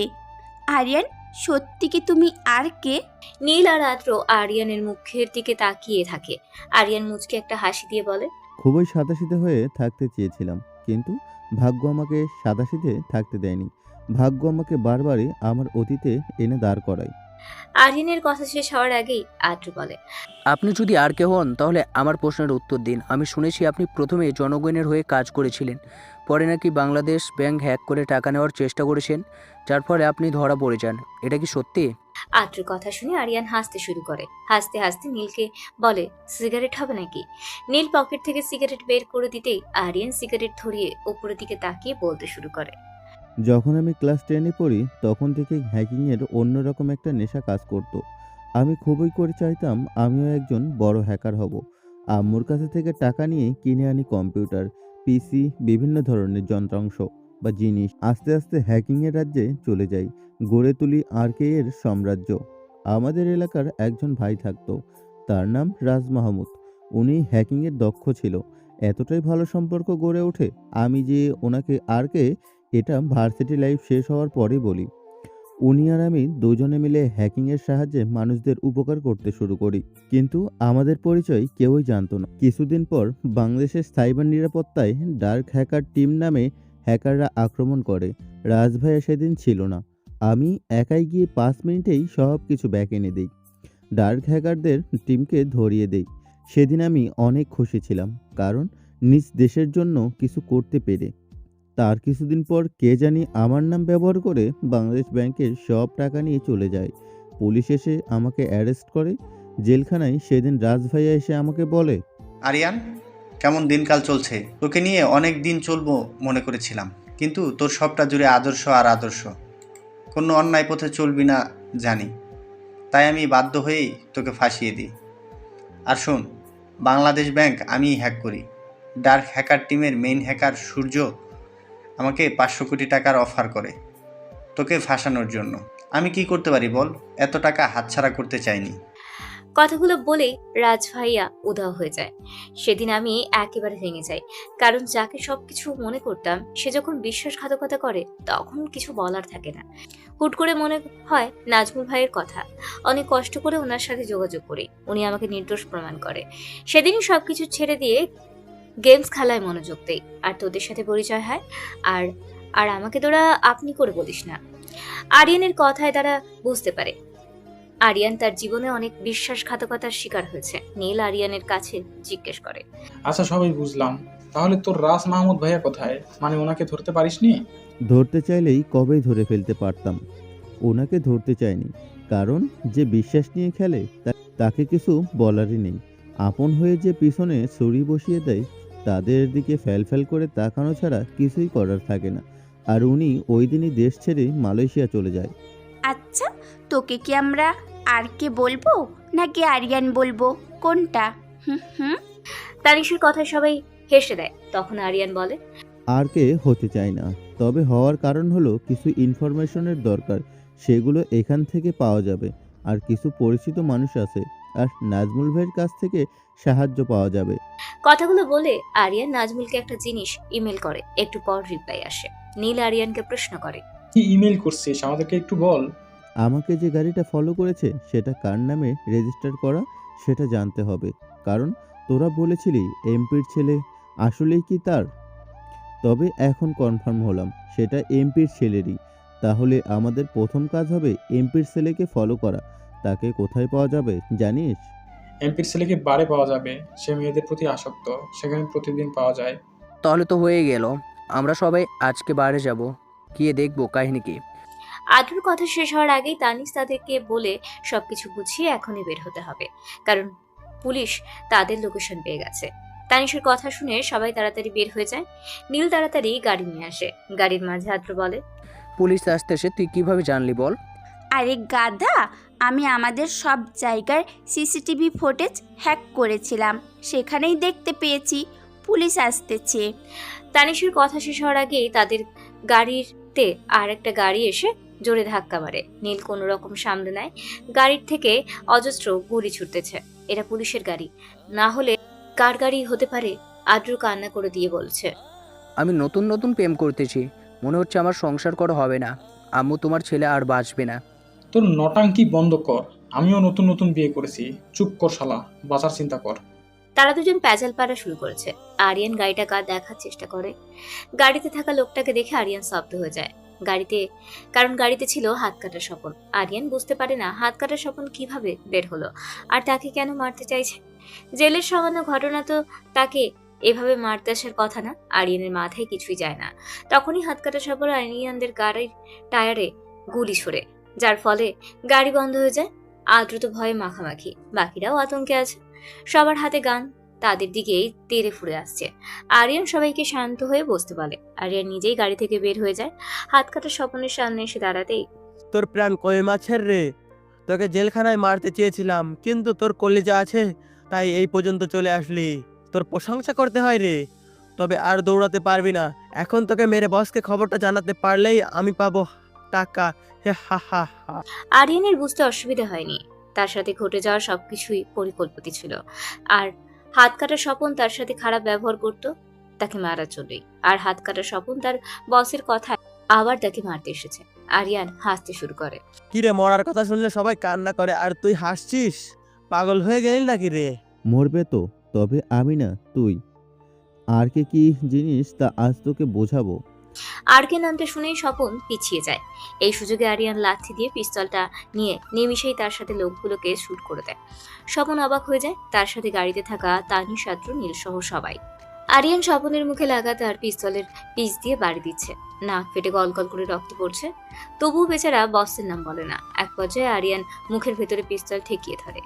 আরিয়ান, সত্যি কি তুমি আর কে? নীল আর আদ্র আরিয়ানের মুখের দিকে তাকিয়ে থাকে। আরিয়ান মুচকে একটা হাসি দিয়ে বলে, খুবই সাদাসিধে হয়ে থাকতে চেয়েছিলাম, কিন্তু ভাগ্য আমাকে সাদাসিধে থাকতে দেয়নি। ভাগ্য আমাকে বারবারই আমার অতীতে এনে দাঁড় করায়। আরিয়ানের কথা শেষ হওয়ার আগেই আদ্র বলে, আপনি যদি আর কেউ হন তাহলে আমার প্রশ্নের উত্তর দিন। আমি শুনেছি আপনি প্রথমে জনগণের হয়ে কাজ করেছিলেন, পরে নাকি বাংলাদেশ ব্যাংক হ্যাক করে টাকা নেওয়ার চেষ্টা করেছেন, যার ফলে আপনি ধরা পড়ে যান। এটা কি সত্যি? আদ্রর কথা শুনে আরিয়ান হাসতে শুরু করে। হাসতে হাসতে নীলকে বলে, সিগারেট হবে নাকি? নীল পকেট থেকে সিগারেট বের করে দিতেই আরিয়ান সিগারেট ধরিয়ে উপরের দিকে তাকিয়ে বলতে শুরু করে, যখন আমি ক্লাস 10-এ পড়ি তখন থেকেই হ্যাকিংয়ের অন্যরকম একটা নেশা কাজ করত। আমি খুবই করে চাইতাম আমিও একজন বড় হ্যাকার হব। আম্মুর কাছে থেকে টাকা নিয়ে কিনে আনি কম্পিউটার, পিসি, বিভিন্ন ধরনের যন্ত্রাংশ বা জিনিস। আস্তে আস্তে হ্যাকিংয়ের রাজ্যে চলে যাই, গড়ে তুলি আরকে এর সাম্রাজ্য। আমাদের এলাকার একজন ভাই থাকতো, তার নাম রাজ মাহমুদ। উনি হ্যাকিংয়ের দক্ষ ছিল। এতটাই ভালো সম্পর্ক গড়ে ওঠে, আমি যে ওনাকে আরকে এটা ভার্সিটি লাইফ শেষ হওয়ার পরে বলি। উনি আর আমি দুজনে মিলে হ্যাকিংয়ের সাহায্যে মানুষদের উপকার করতে শুরু করি, কিন্তু আমাদের পরিচয় কেউই জানতো না। কিছুদিন পর বাংলাদেশের সাইবার নিরাপত্তায় ডার্ক হ্যাকার টিম নামে হ্যাকাররা আক্রমণ করে। রাজভাইয়া সেদিন ছিল না। আমি একাই গিয়ে 5 মিনিটেই সব কিছু ব্যাক এনে দিই, ডার্ক হ্যাকারদের টিমকে ধরিয়ে দেই। সেদিন আমি অনেক খুশি ছিলাম, কারণ নিজ দেশের জন্য কিছু করতে পেরে। তার কিছুদিন পর কে জানি আমার নাম ব্যবহার করে বাংলাদেশ ব্যাংকের সব টাকা নিয়ে চলে যায়। পুলিশ এসে আমাকে অ্যারেস্ট করে। জেলখানায় সেদিন রাজভাইয়া এসে আমাকে বলে, আরিয়ান, কেমন দিনকাল চলছে? তোকে নিয়ে অনেক দিন চলবো মনে করেছিলাম, কিন্তু তোর সবটা জুড়ে আদর্শ আর আদর্শ। কোনো অন্যায় পথে চলবি না জানি, তাই আমি বাধ্য হয়েই তোকে ফাঁসিয়ে দিই। আর শোন, বাংলাদেশ ব্যাংক আমিই হ্যাক করি। ডার্ক হ্যাকার টিমের মেইন হ্যাকার সূর্য আমাকে 500 কোটি টাকার অফার করে তোকে ফাঁসানোর জন্য। আমি কি করতে পারি বল? এত টাকা হাতছাড়া করতে চাইনি। কথাগুলো বলেই রাজ ভাইয়া উধাও হয়ে যায়। সেদিন আমি একেবারে ভেঙে যাই, কারণ যাকে সবকিছু মনে করতাম সে যখন বিশ্বাসঘাতকতা করে তখন কিছু বলার থাকে না। হুট করে মনে হয় নাজমুল ভাইয়ের কথা। অনেক কষ্ট করে ওনার সাথে যোগাযোগ করি, উনি আমাকে নির্দোষ প্রমাণ করে। সেদিনই সবকিছু ছেড়ে দিয়ে গেমস খেলায় মনোযোগ দেই, আর তোদের সাথে পরিচয় হয়। আর আর আমাকে তোরা আপনি করে বলিস না। আরিয়ানের কথায় তারা বুঝতে পারে আরিয়ান তার জীবনে অনেক বিশ্বাসঘাতকতার শিকার হয়েছে। নীল আরিয়ানের কাছে জিজ্ঞেস করে, আচ্ছা সবাই বুঝলাম, তাহলে তোর রাস মাহমুদ ভাইয়া কোথায়? মানে ওনাকে ধরতে পারিসনি? ধরতে চাইলেই কবেই ধরে ফেলতে পারতাম। ওনাকে ধরতে চাইনি, কারণ যে বিশ্বাস নিয়ে খেলে তাকে কিছু বলারই নেই। আপন হয়ে যে পিছনে ছুরি বসিয়ে দেয় তাদের দিকে ফ্যাল করে তাকানো ছাড়া কিছুই করার থাকে না। আর উনি ওই দিনই দেশ ছেড়ে মালয়েশিয়া চলে যায়। আচ্ছা, তোকে কি আমরা আর কে বলবো নাকি আরিয়ান বলবো, কোনটা? হুম হুম। তানিশের কথায় সবাই হেসে দেয়। তখন আরিয়ান বলে, আর কে হতে চায় না, তবে হওয়ার কারণ হলো কিছু ইনফরমেশনের দরকার, সেগুলো এখান থেকে পাওয়া যাবে। আর কিছু পরিচিত মানুষ আছে, আর নাজমুল ভাইয়ের কাছ থেকে সাহায্য পাওয়া যাবে। কথাগুলো বলে আরিয়ান নাজমুলকে একটা জিনিস ইমেল করে। একটু পর রিপ্লাই আসে। নীল আরিয়ানকে প্রশ্ন করে, কি ইমেল করছিস আমাদেরকে একটু বল। আমাকে যে গাড়িটা ফলো করেছে সেটা কার নামে রেজিস্টার করা সেটা জানতে হবে, কারণ তোরা বলেছিলি এমপির ছেলে, আসলেই কি তার? তবে এখন কনফার্ম হলাম সেটা এমপির ছেলেরই। তাহলে আমাদের প্রথম কাজ হবে এমপির ছেলেকে ফলো করা। তাকে কোথায় পাওয়া যাবে জানিস? এমপির ছেলেকে বারে পাওয়া যাবে, সে মেয়েদের প্রতি আসক্ত, সেখানে প্রতিদিন পাওয়া যায়। তাহলে তো হয়ে গেল, আমরা সবাই আজকে বাইরে যাব, গিয়ে দেখবো কাহিনী কি। আদ্রর কথা শেষ হওয়ার আগেই তানিশ তাদেরকে বলে সবকিছু গুছিয়ে এখনই বের হতে হবে, কারণ পুলিশ তাদের লোকেশন পেয়ে গেছে। তানিশের কথা শুনে সবাই তাড়াতাড়ি বের হয়ে যায়। নীল তাড়াতাড়ি গাড়ি নিয়ে আসে। গাড়ির মাঝে আদ্র বলে, পুলিশ আসতেছে, তুই কিভাবে জানলি বল? আরে গাধা, আমি আমাদের সব জায়গার সিসিটিভি ফুটেজ হ্যাক করেছিলাম, সেখানেই দেখতে পেয়েছি পুলিশ আসতেছে। তানিশের কথা শেষ হওয়ার আগেই তাদের গাড়িতে আর একটা গাড়ি এসে জোরে ধাক্কা মারে। নীল কোনো রকম সামলে নেয়। গাড়ির থেকে অজস্র গুলি ছুটতেছে। এটা পুলিশের গাড়ি, না হলে কার গাড়ি হতে পারে? আদ্র কান্না করে দিয়ে বলছে, আমি নতুন নতুন প্রেম করতেছি, মনে হচ্ছে আমার সংসার করা হবে না। আম্মু তোমার ছেলে আর বাঁচবে না। তোর নটাঙ্কি বন্ধ কর। আমিও নতুন নতুন বিয়ে করেছি। চুপ কর শালা, বাঁচার চিন্তা কর। তারা দুজন প্যাচাল পাড়া শুরু করেছে। আরিয়ান গাড়িটা দেখার চেষ্টা করে। গাড়িতে থাকা লোকটাকে দেখে আরিয়ান স্তব্ধ হয়ে যায়। কারণ গাড়িতে ছিল হাত কাটা স্বপন। আরিয়ান বুঝতে পারে না হাত কাটা স্বপন কিভাবে বের হলো, আর তাকে কেন মারতে চাইছে। জেলের সামান্য ঘটনা তো তাকে এভাবে মারতে আসার কথা না। আরিয়ানের মাথায় কিছুই যায় না। তখনই হাত কাটা স্বপন আরিয়ানদের গাড়ির টায়ারে গুলি ছোড়ে, যার ফলে গাড়ি বন্ধ হয়ে যায়। আদ্র তো ভয়ে মাখামাখি, বাকিরাও আতঙ্কে আছে। সবার হাতে গান, তাদের দিকেই তেড়ে ফুরে আসছে। আরিয়ান সবাইকে শান্ত হয়ে বসতে বলে। আরিয়ান নিজেই গাড়ি থেকে বের হয়ে যায়। হাত কাটা স্বপনের সামনে এসে দাঁড়াতেই তোর প্রাণ কই মাছের রে, তোকে জেলখানায় মারতে চেয়েছিলাম, কিন্তু তোর কলিজা আছে তাই এই পর্যন্ত চলে আসলি। তোর প্রশংসা করতে হয় রে, তবে আর দৌড়াতে পারবি না। এখন তোকে মেরে বসকে খবরটা জানাতে পারলেই আমি পাবো টাকা। হে হা হা হা। আরিয়ানের বুঝতে অসুবিধা হয়নি। তার সাথে ঘটে যাওয়া সবকিছুই পরিকল্পিত ছিল। আর হাত কাটা স্বপন তার সাথে খারাপ ব্যবহার করত তাকে মারার জন্যই। আর হাত কাটা স্বপন তার বসের কথায় আবার তাকে মারতে এসেছে। আরিয়ান হাসতে শুরু করে। কিরে, মরার কথা শুনলে সবাই কান্না করে আর তুই হাসছিস? পাগল হয়ে গেলি নাকি রে? মরবে তো, তবে আমি না, তুই। আর কি জিনিস তা আজ তোকে বোঝাবো। আরকে নামটা শুনেই স্বপন পিছিয়ে যায়। এই সুযোগে আরিয়ান লাথি দিয়ে পিস্তলটা নিয়ে নিমিষেই তার সাথে লোকগুলোকে শুট করে দেয়। স্বপন অবাক হয়ে যায়, তার সাথে গাড়িতে থাকা তানি, সাদ্র, নীল সহ সবাই। আরিয়ান স্বপনের মুখে লাগাতার পিস্তলের পিচ দিয়ে বাড়ি দিচ্ছে। নাক ফেটে গলগল করে রক্ত পড়ছে। তবুও বেচারা বসের নাম বলে না। এক পর্যায়ে আরিয়ান মুখের ভেতরে পিস্তল ঠেকিয়ে ধরে।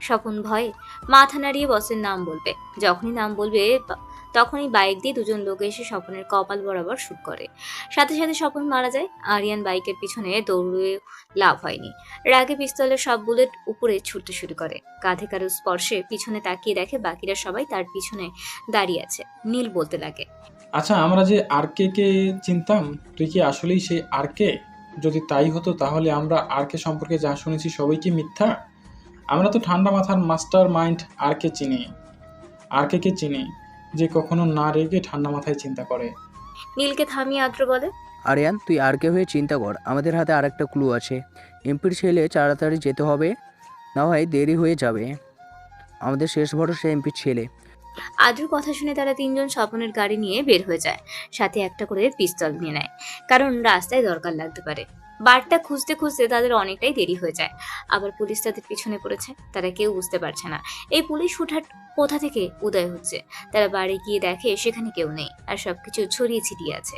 স্বপন ভয়ে মাথা নাড়িয়ে বসের নাম বলবে। যখনই নাম বলবে তখনই বাইক দিয়ে দুজন লোক এসে স্বপনের কপাল বরাবর শুট করে। সাথে সাথে স্বপন মারা যায়। আরিয়ান বাইকের পিছনে দৌড়ে লাভ হয়নি। রাগে পিস্তলের সব বুলেট উপরে ছুটতে শুরু করে। কাঁধে কারো স্পর্শে পিছনে তাকিয়ে দেখে বাকিরা সবাই তার পিছনে দাঁড়িয়ে আছে। নীল বলতে লাগে, আচ্ছা, আমরা যে আরকে কে চিনতাম, তুই কি আসলেই সেই আরকে? যদি তাই হতো তাহলে আমরা আরকে সম্পর্কে যা শুনেছি সবাই কি মিথ্যা? আমরা তো ঠান্ডা মাথার মাস্টার মাইন্ড আরকে চিনি, যে কখনো না রেগে ঠান্ডা মাথায় চিন্তা করে। নীলকে থামিয়ে আদ্র বলে, আরিয়ান, তুই আরকে হয়ে চিন্তা কর। আমাদের হাতে আরেকটা ক্লু আছে। এমপির ছেলে তাড়াতাড়ি যেতে হবে, না হয় দেরি হয়ে যাবে। আমাদের শেষ ভরসা এমপির ছেলে। আদ্রর কথা শুনে তারা তিনজন স্বপনের গাড়ি নিয়ে বের হয়ে যায়। সাথে একটা করে পিস্তল নিয়ে নেয়, কারণ রাস্তায় দরকার লাগতে পারে। বারটা খুঁজতে খুঁজতে তাদের অনেকটাই দেরি হয়ে যায়। আবার পুলিশ তাদের পিছনে পড়েছে। তারা কেউ বুঝতে পারছে না এই পুলিশ হুটহাট কোথা থেকে উদয় হচ্ছে। তারা বাড়ি গিয়ে দেখে সেখানে কেউ নেই, আর সবকিছু ছড়িয়ে ছিটিয়ে আছে।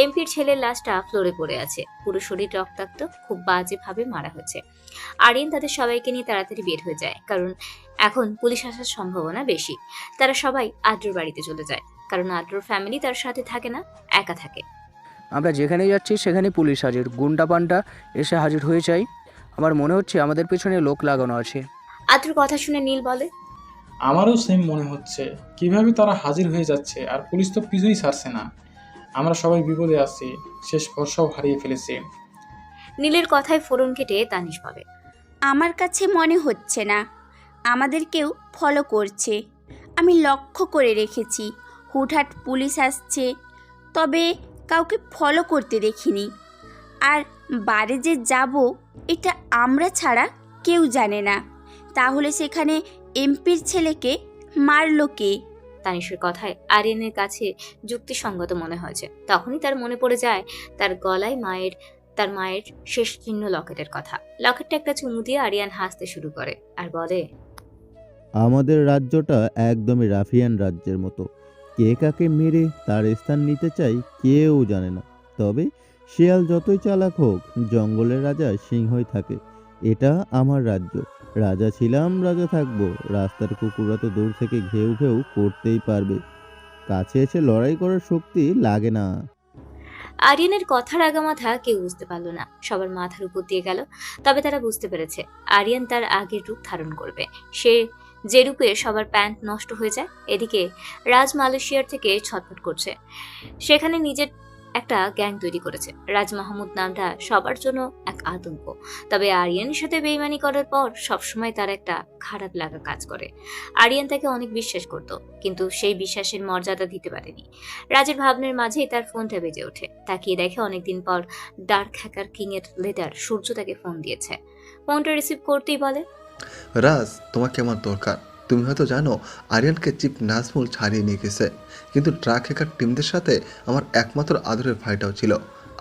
এমপির ছেলের লাশটা ফ্লোরে পড়ে আছে, পুরো শরীর রক্তাক্ত, খুব বাজেভাবে মারা হয়েছে। আরিয়ান তাদের সবাইকে নিয়ে তাড়াতাড়ি বের হয়ে যায়, কারণ এখন পুলিশ আসার সম্ভাবনা বেশি। তারা সবাই আদ্রর বাড়িতে চলে যায়, কারণ আদ্রর ফ্যামিলি তার সাথে থাকে না, একা থাকে। আমরা যেখানে যাচ্ছি সেখানে পুলিশ হাজির, গুন্ডা পান্ডা এসে হাজির হয়ে যায়। আমার মনে হচ্ছে আমাদের পেছনে লোক লাগানো আছে। আদ্রর কথা শুনে নীল বলে, আমারও সেম মনে হচ্ছে। কিভাবে তারা হাজির হয়ে যাচ্ছে আর পুলিশ তো পিছুই ছাড়ছে না। আমরা সবাই বিপদে আছি, শেষ ভরসাও হারিয়ে ফেলেছি। নীলের কথায় ফোড়ন কেটে তানিশ বলে, আমার কাছে মনে হচ্ছে না আমাদের কেউ ফলো করছে। আমি লক্ষ্য করে রেখেছি হুটহাট পুলিশ আসছে, তবে কাউকে ফলো করতে দেখিনি। আর বারে যে যাব এটা আমরা ছাড়া কেউ জানে না। তাহলে সেখানে এমপির ছেলেকে মারলো কে? তানিশের কথায় আরিয়ানের কাছে যুক্তিসঙ্গত মনে হয়েছে। তখনই তার মনে পড়ে যায় তার গলায় তার মায়ের শেষ চিহ্ন লকেটের কথা। লকেটটা একটা চুমু দিয়ে আরিয়ান হাসতে শুরু করে আর বলে, আমাদের রাজ্যটা একদমই রাফিয়ান রাজ্যের মতো। কে কাকে মেরে তার স্থান নিতে চাই কেউ জানে না। তবে শিয়াল যতই চালাক হোক, জঙ্গলের রাজা সিংহই থাকে। এটা আমার রাজ্য। রাজা ছিলাম, রাজা থাকবো। রাস্তার কুকুররা তো দূর থেকে ঘেউ ঘেউ করতেই পারবে, কাছে এসে লড়াই করার শক্তি লাগে না। আরিয়ানের কথার আগামাথা কেউ বুঝতে পারল না, সবার মাথার উপর দিয়ে গেল। তবে তারা বুঝতে পেরেছে আরিয়ান তার আগের রূপ ধারণ করবে। সে যে রূপে সবার প্যান্ট নষ্ট হয়ে যায়। এদিকে রাজ মালয়েশিয়ার থেকে ছটফট করছে। সেখানে নিজের একটা গ্যাং তৈরি করেছে। রাজ মাহমুদ নামটা সবার জন্য এক আতঙ্ক। তবে আরিয়ানের সাথে বেইমানি করার পর সবসময় তার একটা খারাপ লাগা কাজ করে। আরিয়ান তাকে অনেক বিশ্বাস করত, কিন্তু সেই বিশ্বাসের মর্যাদা দিতে পারেনি। রাজের ভাবনার মাঝেই তার ফোনটা বেজে ওঠে। তাকিয়ে দেখে অনেকদিন পর ডার্ক হ্যাকার কিং এর লিডার সূর্য তাকে ফোন দিয়েছে। ফোনটা রিসিভ করতেই বলে, রাজ, তোমাকে আমার দরকার। তুমি হয়তো জানো আরিয়ানকে চিফ নাজমুল ছাড়িয়ে নিয়ে গেছে, কিন্তু ট্রাক হ্যাকার টিমদের সাথে আমার একমাত্র আদরের ভাইটাও ছিল।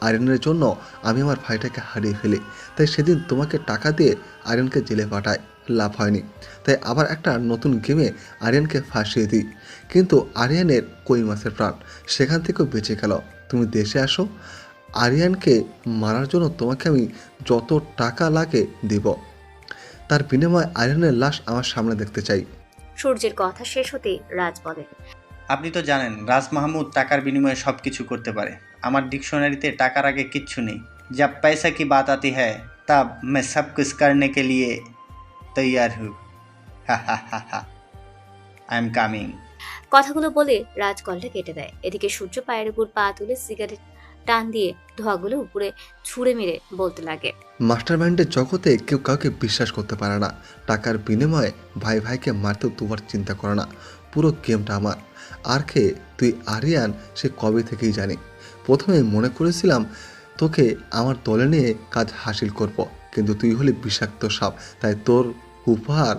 আরিয়ানের জন্য আমি আমার ভাইটাকে হারিয়ে ফেলি, তাই সেদিন তোমাকে টাকা দিয়ে আরিয়ানকে জেলে পাঠায়। লাভ হয়নি, তাই আবার একটা নতুন গেমে আরিয়ানকে ফাঁসিয়ে দিই, কিন্তু আরিয়ানের কই মাছের প্রাণ সেখান থেকেও বেঁচে গেল। তুমি দেশে আসো, আরিয়ানকে মারার জন্য তোমাকে আমি যত টাকা লাগে দিব, তার বিনিময়ে আরিয়ানের লাশ আমার সামনে দেখতে চাই। সূর্যের কথা শেষ হতেই রাজ বলে, আপনি তো জানেন রাজ মাহমুদ টাকার বিনিময়ে সব কিছু করতে পারে। আমার ডিকশনারিতে টাকার আগে কিচ্ছু নেই। जब पैसा की बात आती है तब मैं सब कुछ करने के लिए तैयार हूँ। हा हा हा हा, आई एम कामिंग। কথাগুলো বলে রাজ কলটা কেটে দেয়। এদিকে সূর্য পায়ের উপর পা তুলে সিগারেট টান দিয়ে ধোঁয়াগুলো উপরে ছুঁড়ে মেরে বলতে লাগে, মাস্টারমাইন্ডের জগতে কেউ কাউকে বিশ্বাস করতে পারে না। টাকার বিনিময়ে ভাই ভাইকে মারতেও দুবার চিন্তা করে না। পুরো গেমটা আমার। আর কে তুই আরিয়ান সে কবে থেকেই জানি। প্রথমে মনে করেছিলাম তোকে আমার দলে নিয়ে কাজ হাসিল করব, কিন্তু তুই হলি বিষাক্ত সাপ, তাই তোর উপহার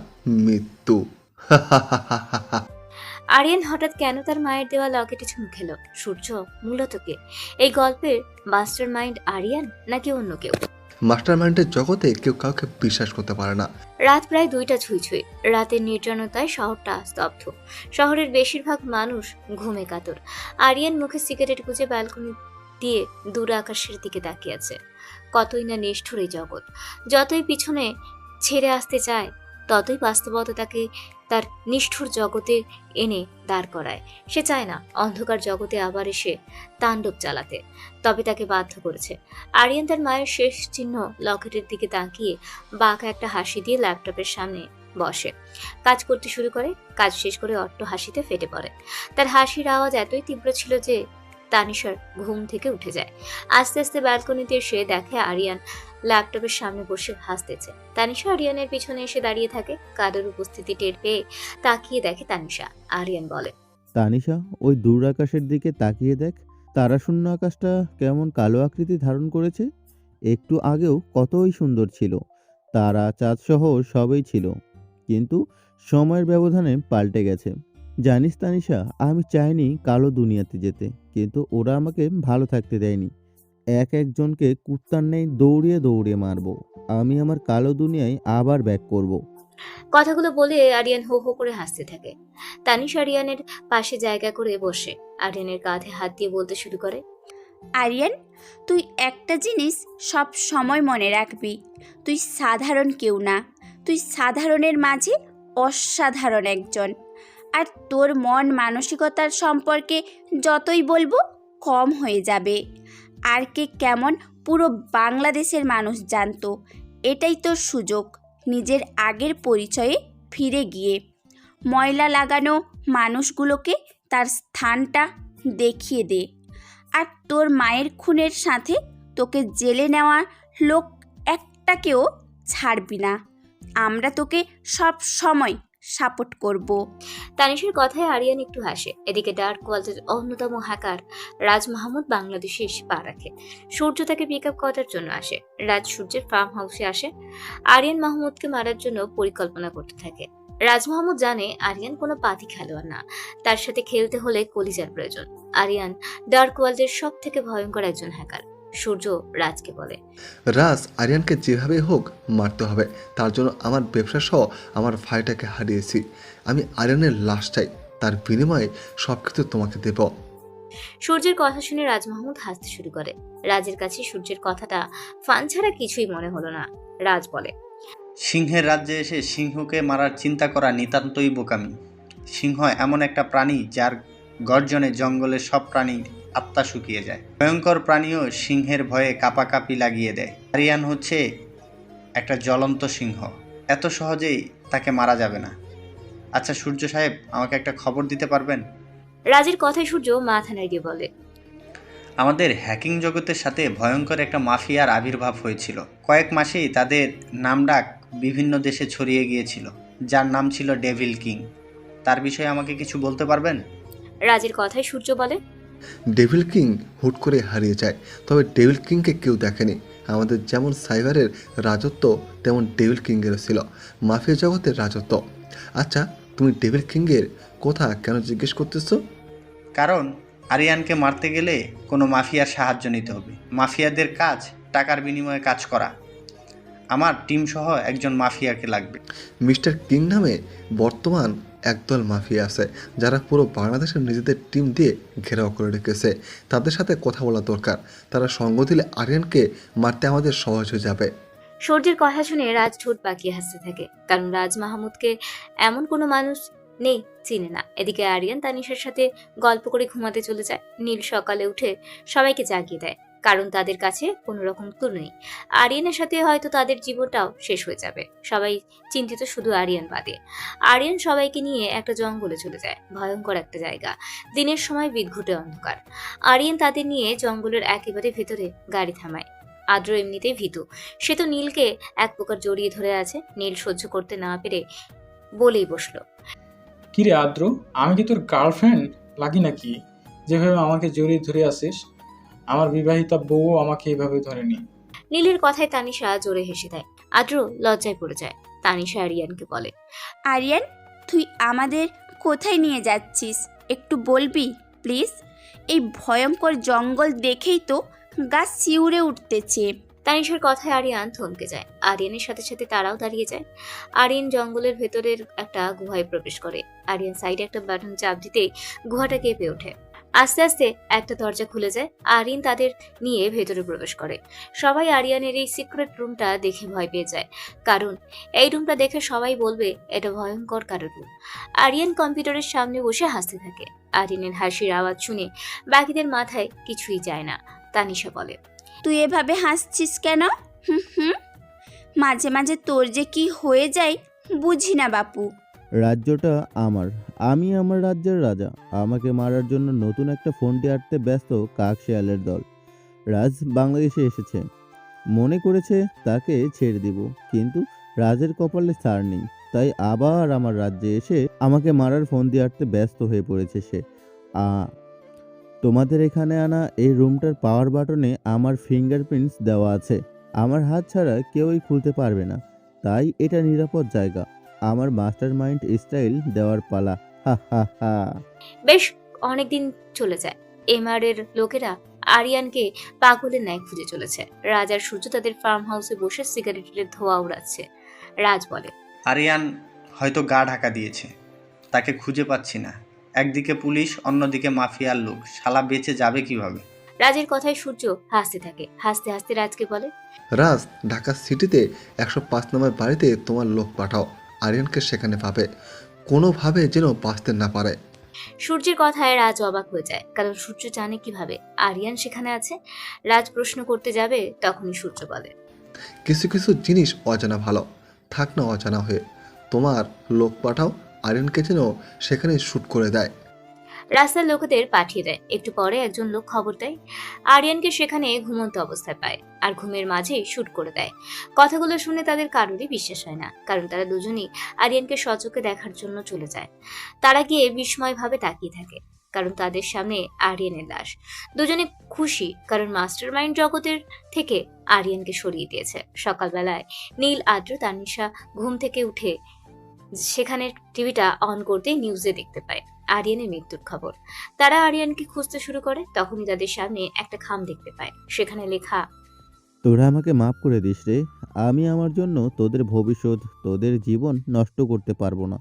মৃত্যু। আরিয়ান হঠাৎ কেন তার মায়ের দেওয়া লকেটে চুমু খেলো? সূর্য মূলত কে? এই গল্পের মাস্টার মাইন্ড আরিয়ান নাকি অন্য কেউ? মাস্টারমাইন্ডের জগতে কেউ কাউকে বিশ্বাস করতে পারে না। রাত প্রায় 2টা ছুঁই ছুঁই। রাতের নির্জনতায় শহরটা স্তব্ধ। শহরের বেশিরভাগ মানুষ ঘুমে কাতর। আরিয়ান মুখে সিগারেট গুজে ব্যালকনি দিয়ে দূর আকাশের দিকে তাকিয়ে আছে। কতই না নিষ্ঠুর এই জগৎ। যতই পিছনে ছেড়ে আসতে চায়, ততই বাস্তবতা তাকে তার নিষ্ঠুর জগতে এনে দাঁড় করায়। সে চায় না অন্ধকার জগতে আবার এসে তাণ্ডব চালাতে, তবে তাকে বাধ্য করেছে। আরিয়ান তার মায়ের শেষ চিহ্ন লকেটের দিকে তাকিয়ে বাঁকা একটা হাসি দিয়ে ল্যাপটপের সামনে বসে কাজ করতে শুরু করে। কাজ শেষ করে অট্ট হাসিতে ফেটে পড়ে। তার হাসির আওয়াজ এতই তীব্র ছিল যে তানিশার ঘুম থেকে উঠে যায়। আস্তে আস্তে ব্যালকনিতে এসে দেখে আরিয়ান ল্যাপটপের সামনে বসে হাসতেছে। তানিশা আরিয়ানের পিছনে এসে দাঁড়িয়ে থাকে। কাদের উপস্থিতি টের পেয়ে তাকিয়ে দেখে তানিশা। আরিয়ান বলে, তানিশা, ওই দূর আকাশের দিকে তাকিয়ে দেখ। তারাশূন্য আকাশটা কেমন কালো আকৃতি ধারণ করেছে। একটু আগেও কতই সুন্দর ছিল, তারা চাঁদ সহ সবই ছিল, কিন্তু সময়ের ব্যবধানে পাল্টে গেছে। জানিস তানিশা, আমি চাইনি কালো দুনিয়াতে যেতে, কিন্তু ওরা আমাকে ভালো থাকতে দেয়নি। একজনকে কুত্তার নেই দৌড়িয়ে দৌড়িয়ে মারবো। আমি আমার কালো দুনিয়ায় আবার ব্যাক করব। কথাগুলো বলে আরিয়ান হো হো করে হাসতে থাকে। তানিশা আরিয়ানের পাশে জায়গা করে বসে আরিয়ানের কাঁধে হাত দিয়ে বলতে শুরু করে, আরিয়ান, তুই একটা জিনিস সব সময় মনে রাখবি, তুই সাধারণ কেউ না, তুই সাধারণের মাঝে অসাধারণ একজন। আর তোর মন মানসিকতার সম্পর্কে যতই বলবো কম হয়ে যাবে। আর কে কেমন পুরো বাংলাদেশের মানুষ জানতো। এটাই তোর সুযোগ, নিজের আগের পরিচয়ে ফিরে গিয়ে ময়লা লাগানো মানুষগুলোকে তার স্থানটা দেখিয়ে দে। আর তোর মায়ের খুনের সাথে তোকে জেলে নেওয়া লোক একটাকেও ছাড়বি না। আমরা তোকে সব সময় সাপোর্ট করব। তানিশার কথায় আরিয়ান একটু হাসে। এদিকে ডার্ক ওয়ার্ল্ডের অন্যতম হ্যাকার রাজ মাহমুদ বাংলাদেশে এসে পা রাখে। সূর্য তাকে পিক আপ করার জন্য আসে। রাজ সূর্যের ফার্ম হাউসে আসে আরিয়ান মাহমুদকে মারার জন্য পরিকল্পনা করতে থাকে। রাজ মাহমুদ জানে আরিয়ান কোনো পাতি খেলোয়াড় না, তার সাথে খেলতে হলে কলিজার প্রয়োজন। আরিয়ান ডার্ক ওয়ার্ল্ডের সব থেকে ভয়ঙ্কর একজন হ্যাকার। সূর্য রাজকে বলে, রাজ, আরিয়ানকে যেভাবে হোক মারতে হবে। তার জন্য আমার ব্যবসা সহ আমার ভাইটাকে হারিয়েছি। আমি আরিয়ানের লাশ চাই, তার বিনিময়ে সব কিছু তোমাকে দেব। সূর্যের কথা শুনে রাজ মাহমুদ হাসতে শুরু করে। রাজের কাছে সূর্যের কথাটা ফান ছাড়া কিছুই মনে হলো না। রাজ বলে, সিংহের রাজ্যে এসে সিংহকে মারার চিন্তা করা নিতান্তই বোকামি। সিংহ এমন একটা প্রাণী যার গর্জনে জঙ্গলের সব প্রাণীর আত্মা শুকিয়ে যায়। ভয়ঙ্কর প্রাণীও সিংহের ভয়ে কাঁপাকাঁপি লাগিয়ে দেয়। আরিয়ান হচ্ছে একটা জ্বলন্ত সিংহ, এত সহজেই তাকে মারা যাবে না। আচ্ছা সূর্য সাহেব, আমাকে একটা খবর দিতে পারবেন? রাজের কথায় সূর্য মাথা নাড়িয়ে বলে, আমাদের হ্যাকিং জগতের সাথে ভয়ঙ্কর একটা মাফিয়ার আবির্ভাব হয়েছিল। কয়েক মাসেই তাদের নামডাক বিভিন্ন দেশে ছড়িয়ে গিয়েছিল, যার নাম ছিল ডেভিল কিং। তার বিষয়ে আমাকে কিছু বলতে পারবেন? রাজের কথায় সূর্য বলে, ডেভিল কিং হুট করে হারিয়ে যায়, তবে ডেভিল কিংকে কেউ দেখেনি। আমাদের যেমন সাইবারের রাজত্ব, তেমন ডেভিল কিংয়েরও ছিল মাফিয়া জগতের রাজত্ব। আচ্ছা, তুমি ডেভিল কিংয়ের কথা কেন জিজ্ঞেস করতেছো? কারণ আরিয়ানকে মারতে গেলে কোনো মাফিয়ার সাহায্য নিতে হবে। মাফিয়াদের কাজ টাকার বিনিময়ে কাজ করা। আমার টিম সহ একজন মাফিয়াকে লাগবে। মিস্টার কিং নামে বর্তমান একদল মাফিয়া আছে, যারা পুরো বাংলাদেশের নিজেদের টিম দিয়ে ঘেরাও করে রেখেছে। তাদের সাথে কথা বলা দরকার। তারা সঙ্গ দিলে আরিয়ানকে মারতে আমাদের সহজ হয়ে যাবে। সূর্যের কথা শুনে রাজ ঠোঁট বাঁকিয়ে হাসতে থাকে, কারণ রাজ মাহমুদকে এমন কোনো মানুষ নেই চিনে না। এদিকে আরিয়ান তানিশার সাথে গল্প করে ঘুমাতে চলে যায়। নীল সকালে উঠে সবাইকে জাগিয়ে দেয়, কারণ তাদের কাছে কোনো রকম ক্লু নেই। আরিয়ানের সাথে হয়তো তাদের জীবনটাও শেষ হয়ে যাবে। সবাই চিন্তিত, শুধু আরিয়ান বাদে। আরিয়ান সবাইকে নিয়ে একটা জঙ্গলে চলে যায়, ভয়ঙ্কর একটা জায়গা। দিনের সময় বিদঘুটে অন্ধকার। আরিয়ান তাদের নিয়ে জঙ্গলের একেবারে ভেতরে গাড়ি থামায়। আদ্র এমনিতেই ভীতু, সে তো নীলকে এক প্রকার জড়িয়ে ধরে আছে। নীল সহ্য করতে না পেরে বলেই বসলো, কিরে আদ্র, আমি কি তোর গার্লফ্রেন্ড লাগি নাকি, যেভাবে আমাকে জড়িয়ে ধরে আসিস? আমার বিবাহিতা বউও আমাকে এইভাবে ধরেনি। নীলের কথায় তানিশা জোরে হেসে দেয়। আদ্র লজ্জায় পড়ে যায়। তানিশা আরিয়ানকে বলে, আরিয়ান, তুই আমাদের কোথায় নিয়ে যাচ্ছিস একটু বলবি প্লিজ? এই ভয়ঙ্কর জঙ্গল দেখেই তো গা শিউরে উঠতেছে। তানিশার কথায় আরিয়ান থমকে যায়। আরিয়ানের সাথে সাথে তারাও দাঁড়িয়ে যায়। আরিয়ান জঙ্গলের ভেতরের একটা গুহায় প্রবেশ করে। আরিয়ান সাইডে একটা বাটন চাপ দিতেই গুহাটা কেঁপে ওঠে। আস্তে আস্তে একটা দরজা খুলে যায়। আরিয়ান তাদের নিয়ে ভেতরে প্রবেশ করে। সবাই আরিয়ানের এই সিক্রেট রুমটা দেখে ভয় পেয়ে যায়, কারণ এই রুমটা দেখে সবাই বলবে এটা ভয়ঙ্কর কারো রুম। আরিয়ান কম্পিউটারের সামনে বসে হাসতে থাকে। আরিয়ানের হাসির আওয়াজ শুনে বাকিদের মাথায় কিছুই যায় না। তানিশা বলে, তুই এভাবে হাসছিস কেন? হুম, মাঝে মাঝে তোর যে কি হয়ে যায় বুঝি না বাপু। রাজ্যটা আমার, আমি আমার রাজ্যের রাজা। আমাকে মারার জন্য নতুন একটা ফন্ডি আঁটতে ব্যস্ত কাক শেয়ালের দল। রাজ বাংলাদেশে এসেছে, মনে করেছে তাকে ছেড়ে দিব, কিন্তু রাজের কপালে ছাড় নেই। তাই আবার আমার রাজ্যে এসে আমাকে মারার ফন্দি আঁটতে ব্যস্ত হয়ে পড়েছে সে। তোমাদের এখানে আনা এই রুমটার পাওয়ার বাটনে আমার ফিঙ্গারপ্রিন্টস দেওয়া আছে। আমার হাত ছাড়া কেউই খুলতে পারবে না, তাই এটা নিরাপদ জায়গা। আমার মাস্টার মাইন্ড স্টাইল দেওয়ার পালা। হা হা হা। বেশ অনেকদিন চলে যায়। এমআর এর লোকেরা আরিয়ানকে পাগলের ন্যায় খুঁজে চলেছে। রাজ আর সূর্য তাদের ফার্ম হাউসে বসে সিগারেটের ধোঁয়া উড়াচ্ছে। রাজ বলে, আরিয়ান হয়তো গা ঢাকা দিয়েছে, তাকে খুঁজে পাচ্ছি না। একদিকে পুলিশ, অন্যদিকে মাফিয়ার লোক, শালা বেঁচে যাবে কিভাবে? রাজের কথায় সূর্য হাসতে থাকে। হাসতে হাসতে রাজকে বলে, রাজ, ঢাকা সিটিতে 105 নম্বর বাড়িতে তোমার লোক পাঠাও। আরিয়ানকে সেখানে পাবে, কোনোভাবে যেন বাঁচতে না পারে। সূর্যের কথায় রাজ অবাক হয়ে যায়, কারণ সূর্য জানে কিভাবে আরিয়ান সেখানে আছে। রাজ প্রশ্ন করতে যাবে, তখনই সূর্য বলে, কিছু কিছু জিনিস অজানা ভালো, থাক না অজানা হয়ে। তোমার লোক পাঠাও, আরিয়ানকে যেন সেখানে শ্যুট করে দেয়। রাস্তার লোকেদের পাঠিয়ে দেয়। একটু পরে একজন লোক খবর দেয় আরিয়ানকে সেখানে ঘুমন্ত অবস্থায় পায়, আর ঘুমের মাঝেই শুট করে দেয়। কথাগুলো শুনে তাদের কারোরই বিশ্বাস হয় না, কারণ তারা দুজনেই আরিয়ানকে সচক্ষে দেখার জন্য চলে যায়। তারা গিয়ে বিস্ময়ভাবে তাকিয়ে থাকে, কারণ তাদের সামনে আরিয়ানের লাশ। দুজনে খুশি, কারণ মাস্টার মাইন্ড জগতের থেকে আরিয়ানকে সরিয়ে দিয়েছে। সকালবেলায় নীল, আদ্র, তানিশা ঘুম থেকে উঠে সেখানে টিভিটা অন করতে নিউজে দেখতে পায় আরিয়ানের মৃত্যুর খবর। তারা আরিয়ানকে খুঁজতে শুরু করে। তখনই তাদের সামনে একটা খাম দেখতে পায়, সেখানে লেখা, তোরা আমাকে মাফ করে দিস রে। আমি আমার জন্য তোদের ভবিষ্যৎ, তোদের জীবন নষ্ট করতে পারবো না।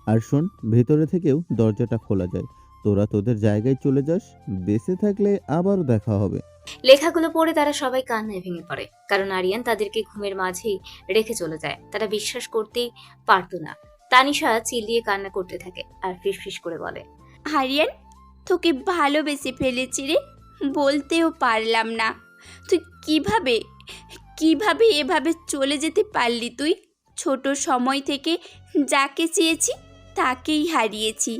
আর শোন, ভেতরে থেকেও দরজাটা খোলা যায়। তোরা তোদের জায়গায় চলে যাস, বেঁচে থাকলে আবারও দেখা হবে। লেখাগুলো পড়ে তারা সবাই কান্নায় ভেঙে পড়ে, কারণ আরিয়ান তাদেরকে ঘুমের মাঝেই রেখে চলে যায়। তারা বিশ্বাস করতেই পারতো না। তানিশা চিল্লিয়ে কান্না করতে থাকে আর ফিসফিস করে বলে, আরিয়ান, তোকে ভালোবেসে ফেলেছি রে, বলতেও পারলাম না। তুই কিভাবে এভাবে চলে যেতে পারলি? তুই ছোট সময় থেকে যাকে চেয়েছি তাকেই হারিয়েছি,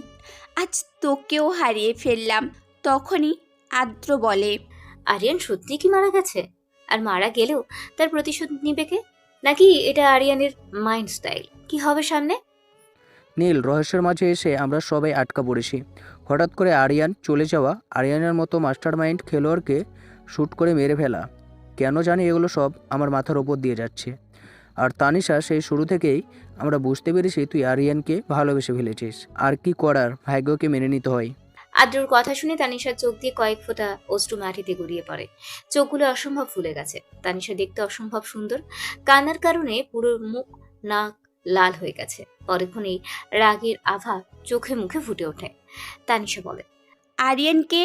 আজ তোকেও হারিয়ে ফেললাম। তখনই আদ্র বলে, আরিয়ান সত্যি কি মারা গেছে? আর মারা গেলেও তার প্রতিশোধ নিবে কে? নাকি এটা আরিয়ানের মাইন্ড স্টাইল? কি হবে সামনে? নীল, রহস্যের মাঝে এসে আমরা সবাই আটকা পড়েছি। হঠাৎ করে আরিয়ান চলে যাওয়া, আরিয়ানের মতো মাস্টার মাইন্ড খেলোয়াড়কে শ্যুট করে মেরে ফেলা, কেন জানি এগুলো সব আমার মাথার ওপর দিয়ে যাচ্ছে। আর তানিশা, সেই শুরু থেকেই আমরা বুঝতে পেরেছি তুই আরিয়ানকে ভালোবেসে ফেলেছিস। আর কি করার, ভাগ্যকে মেনে নিতে হয়। আদ্রুর কথা শুনে তানিশার চোখ দিয়ে কয়েক ফোঁটা অশ্রু মাটিতে গড়িয়ে পড়ে। চোখগুলো অসম্ভব ফুলে গেছে। তানিশা দেখতে অসম্ভব সুন্দর। কান্নার কারণে পুরো মুখ, নাক লাল হয়ে গেছে। পরক্ষণেই রাগের আভা চোখে মুখে ফুটে ওঠে। তানিশা বলে, আরিয়ানকে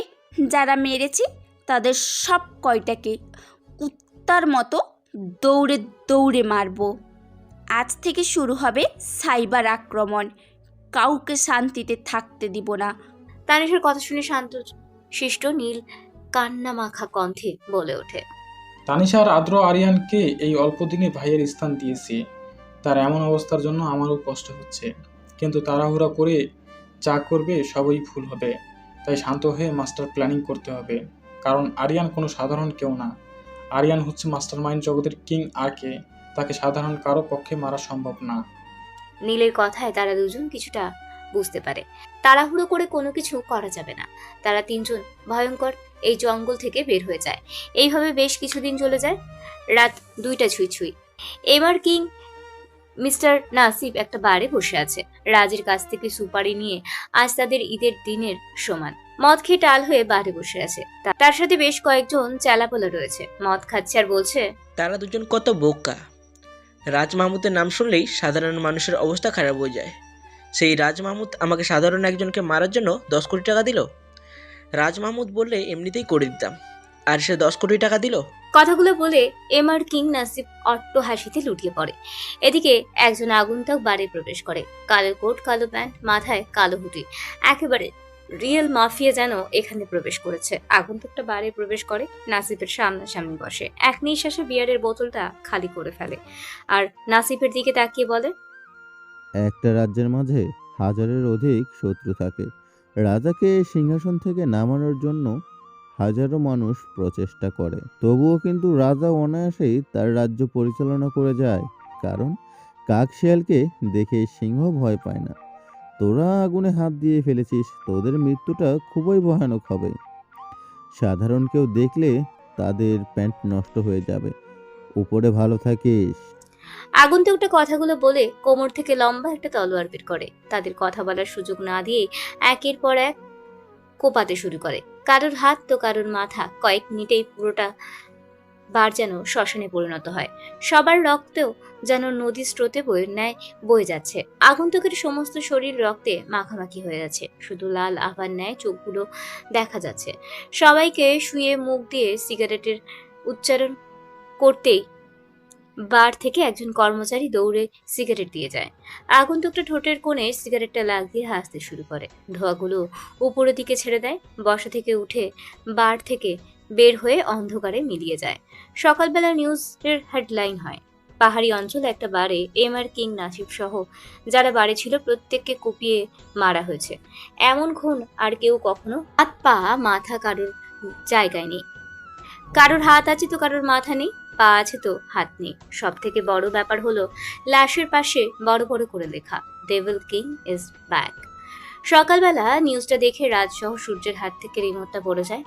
যারা মেরেছে তাদের সব কয়টাকে কুত্তার মতো দৌড়ে দৌড়ে মারবো। আজ থেকে শুরু হবে সাইবার আক্রমণ। কাউকে শান্তিতে থাকতে দিব না। তানিশার কথা শুনে শান্ত শিষ্ট নীল কান্না মাখা কণ্ঠে বলে ওঠে, তানিশা আর আদ্র আরিয়ানকে এই অল্প দিনে ভাইয়ের স্থান দিয়েছে। তার এমন অবস্থার জন্য আমারও কষ্ট হচ্ছে, কিন্তু তাড়াহুড়া করে যা করবে সবই ভুল হবে। তাই শান্ত হয়ে মাস্টার প্ল্যানিং করতে হবে, কারণ আরিয়ান কোনো সাধারণ কেউ না। আরিয়ান হচ্ছে মাস্টার মাইন্ড জগতের কিং আরকে। তাকে সাধারণ কারো পক্ষে মারা সম্ভব না। নীলের কথায় তারা দুজন কিছুটা বুঝতে পারে। তাড়াহুড়ো করে কোনো কিছু করা যাবে না। তারা তিনজন ভয়ঙ্কর এই জঙ্গল থেকে বের হয়ে যায়। এইভাবে বেশ কিছুদিন চলে যায়। রাত 2টা ছুঁই ছুঁই। এবার কিং মিস্টার নাসিব একটা বারে বসে আছে। রাজের কাছ থেকে সুপারি নিয়ে আজ তাদের ঈদের দিনের সমান। মদ খেয়ে টাল হয়ে বারে বসে আছে। তার সাথে বেশ কয়েকজন চেলাপোলা রয়েছে। মদ খাচ্ছে আর বলছে, তারা দুজন কত বোকা। রাজ মাহমুদের নাম শুনলেই সাধারণ মানুষের অবস্থা খারাপ হয়ে যায়। সেই রাজ মাহমুদ আমাকে সাধারণ একজনকে মারার জন্য 10 কোটি টাকা দিল। রাজ মাহমুদ বললে এমনিতেই করে দিতাম, আর সে 10 কোটি টাকা দিল। কথাগুলো বলে এমআর কিং নাসিব অট্ট হাসিতে লুটিয়ে পড়ে। এদিকে একজন আগন্তুক বারে প্রবেশ করে। কালো কোট, কালো প্যান্ট, মাথায় কালো হুডি। একেবারে রিয়েল মাফিয়া যেন এখানে প্রবেশ করেছে। আগন্তুকটা বারে প্রবেশ করে, নাসিবের সামনাসামনি বসে। এক নিঃশ্বাসে বিয়ারের বোতলটা খালি করে ফেলে আর নাসিবের দিকে তাকিয়ে বলে, একটা রাজ্যের মাঝে হাজারের অধিক শত্রু থাকে। রাজাকে সিংহাসন থেকে নামানোর জন্য হাজারো মানুষ প্রচেষ্টা করে, তবুও কিন্তু রাজা অনায়াসেই তার রাজ্য পরিচালনা করে যায়। কারণ কাক শিয়ালকে দেখে সিংহ ভয় পায় না। তোরা আগুনে হাত দিয়ে ফেলেছিস, তোদের মৃত্যুটা খুবই ভয়ানক হবে। সাধারণ কেউ দেখলে তাদের প্যান্ট নষ্ট হয়ে যাবে। উপরে ভালো থাকিস। আগন্তুকটা কথাগুলো বলে কোমর থেকে লম্বা একটা তলোয়ার বের করে। তাদের কথা বলার সুযোগ না দিয়ে একের পর এক কোপাতে শুরু করে। কারোর হাত তো কারোর মাথা। কয়েক মিনিটেই পুরোটা বার যেন শ্মশানে পরিণত হয়। সবার রক্তেও যেন নদী স্রোতে বইয়ের ন্যায় বয়ে যাচ্ছে। আগন্তুকের সমস্ত শরীর রক্তে মাখামাখি হয়ে যাচ্ছে। শুধু লাল আভার ন্যায় চোখগুলো দেখা যাচ্ছে। সবাইকে শুয়ে মুখ দিয়ে সিগারেটের উচ্চারণ করতেই বার থেকে একজন কর্মচারী দৌড়ে সিগারেট দিয়ে যায়। আগন্তুকটা ঠোঁটের কোণে সিগারেটটা লাগিয়ে হাসতে শুরু করে। ধোঁয়াগুলো উপরের দিকে ছেড়ে দেয়। বসা থেকে উঠে বার থেকে বের হয়ে অন্ধকারে মিলিয়ে যায়। সকালবেলা নিউজের হেডলাইন হয়, পাহাড়ি অঞ্চলে একটা বারে এমআর কিং নাসিব সহ যারা বারে ছিল প্রত্যেককে কুপিয়ে মারা হয়েছে। এমন খুন আর কেউ কখনো, হাত পা মাথা কারোর জায়গায় নেই। কারোর হাত আছে তো কারোর মাথা নেই, পা আছে তো হাত নেই। সব থেকে বড় ব্যাপার হলো লাশের পাশে বড় বড় করে লেখা, ডেভিল কিং ইজ ব্যাক। সকালবেলা নিউজটা দেখে রাজ সহ সূর্যের হাত থেকে রিমোটটা পড়ে যায়।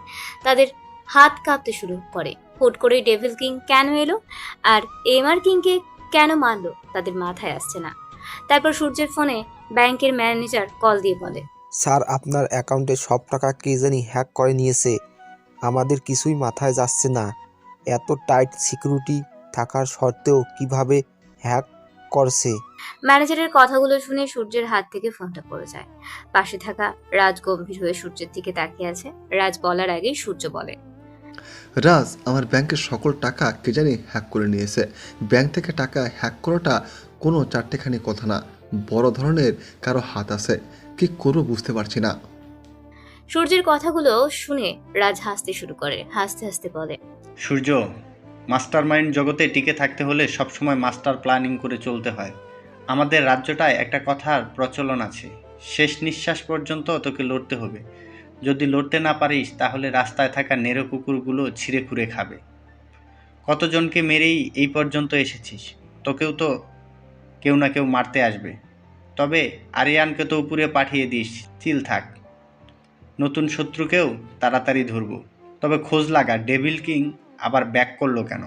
তাদের হাত কাঁপতে শুরু করে। হুট করে ডেভিল কিং কেন এলো আর এমআর কিংকে কেন মারলো তাদের মাথায় আসছে না। তারপর সূর্যের ফোনে ব্যাংকের ম্যানেজার কল দিয়ে বলে, স্যার, আপনার অ্যাকাউন্টে সব টাকা কে জানি হ্যাক করে নিয়েছে। আমাদের কিছুই মাথায় যাচ্ছে না। এত টাইট সিকিউরিটি থাকার সত্ত্বেও কিভাবে হ্যাক করছে। ম্যানেজারের কথাগুলো শুনে সূর্যের হাত থেকে ফোনটা পড়ে যায়। পাশে থাকা রাজ গম্ভীর হয়ে সূর্যের দিকে তাকিয়ে আছে। রাজ বলার আগেই সূর্য বলে, রাজ, আমার ব্যাংকের সকল টাকা কে জানি হ্যাক করে নিয়েছে। ব্যাংক থেকে টাকা হ্যাক করাটা কোনো চারটেখানি কথা না, বড় ধরনের কারো হাত আছে। কি করবো বুঝতে পারছি না। সূর্যের কথাগুলো শুনে রাজ হাসতে শুরু করে। হাসতে হাসতে বলে, সূর্য, মাস্টার মাইন্ড জগতে টিকে থাকতে হলে সবসময় মাস্টার প্ল্যানিং করে চলতে হয়। আমাদের রাজ্যটায় একটা কথার প্রচলন আছে, শেষ নিঃশ্বাস পর্যন্ত তোকে লড়তে হবে। যদি লড়তে না পারিস তাহলে রাস্তায় থাকা নেরো কুকুরগুলো ছিঁড়ে খুঁড়ে খাবে। কতজনকে মেরেই এই পর্যন্ত এসেছিস, তোকেও তো কেউ না কেউ মারতে আসবে। তবে আরিয়ানকে তো উপরে পাঠিয়ে দিস, চিল থাক। নতুন শত্রুকেও তাড়াতাড়ি ধরবো। তবে খোঁজ লাগা ডেভিল কিং আবার ব্যাক করলো কেন?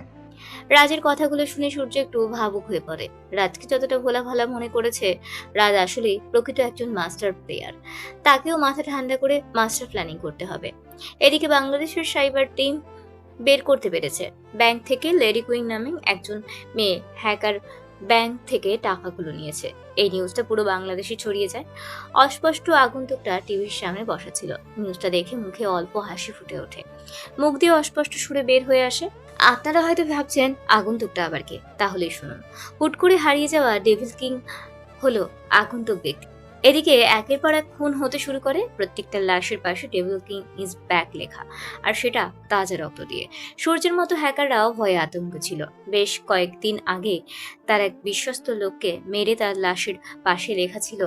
রাজের কথাগুলো শুনে সূর্য একটু ভাবুক হয়ে পড়ে। রাজকে যতটা ভোলা ভালা মনে করেছে, রাজ আসলে প্রকৃত একজন মাস্টার প্লেয়ার। তাকেও মাথা ঠান্ডা করে মাস্টার প্ল্যানিং করতে হবে। এদিকে বাংলাদেশের সাইবার টিম বের করতে পেরেছে, ব্যাংক থেকে লেডি কুইন নামে একজন মেয়ে হ্যাকার ব্যাংক থেকে টাকাগুলো নিয়েছে। এই নিউজটা পুরো বাংলাদেশে ছড়িয়ে যায়। অস্পষ্ট আগন্তুকটা টিভির সামনে বসা ছিল। নিউজটা দেখে মুখে অল্প হাসি ফুটে ওঠে, মুখ দিয়ে অস্পষ্ট সুরে বের হয়ে আসে, আপনারা হয়তো ভাবছেন আগন্তুকটা আবার কে, তাহলেই শুনুন। হুট করে হারিয়ে যাওয়া ডেভিল কিং হলো আগন্তুক ব্যক্তি। এদিকে একের পর এক খুন হতে শুরু করে। প্রত্যেকটা লাশের পাশে ডেভিল কিং ইজ ব্যাক লেখা, আর সেটা তাজা রক্ত দিয়ে। সূর্যের মতো হ্যাকাররাও ভয়ে আতঙ্ক ছিল। বেশ কয়েকদিন আগে তার এক বিশ্বস্ত লোককে মেরে তার লাশের পাশে লেখা ছিল,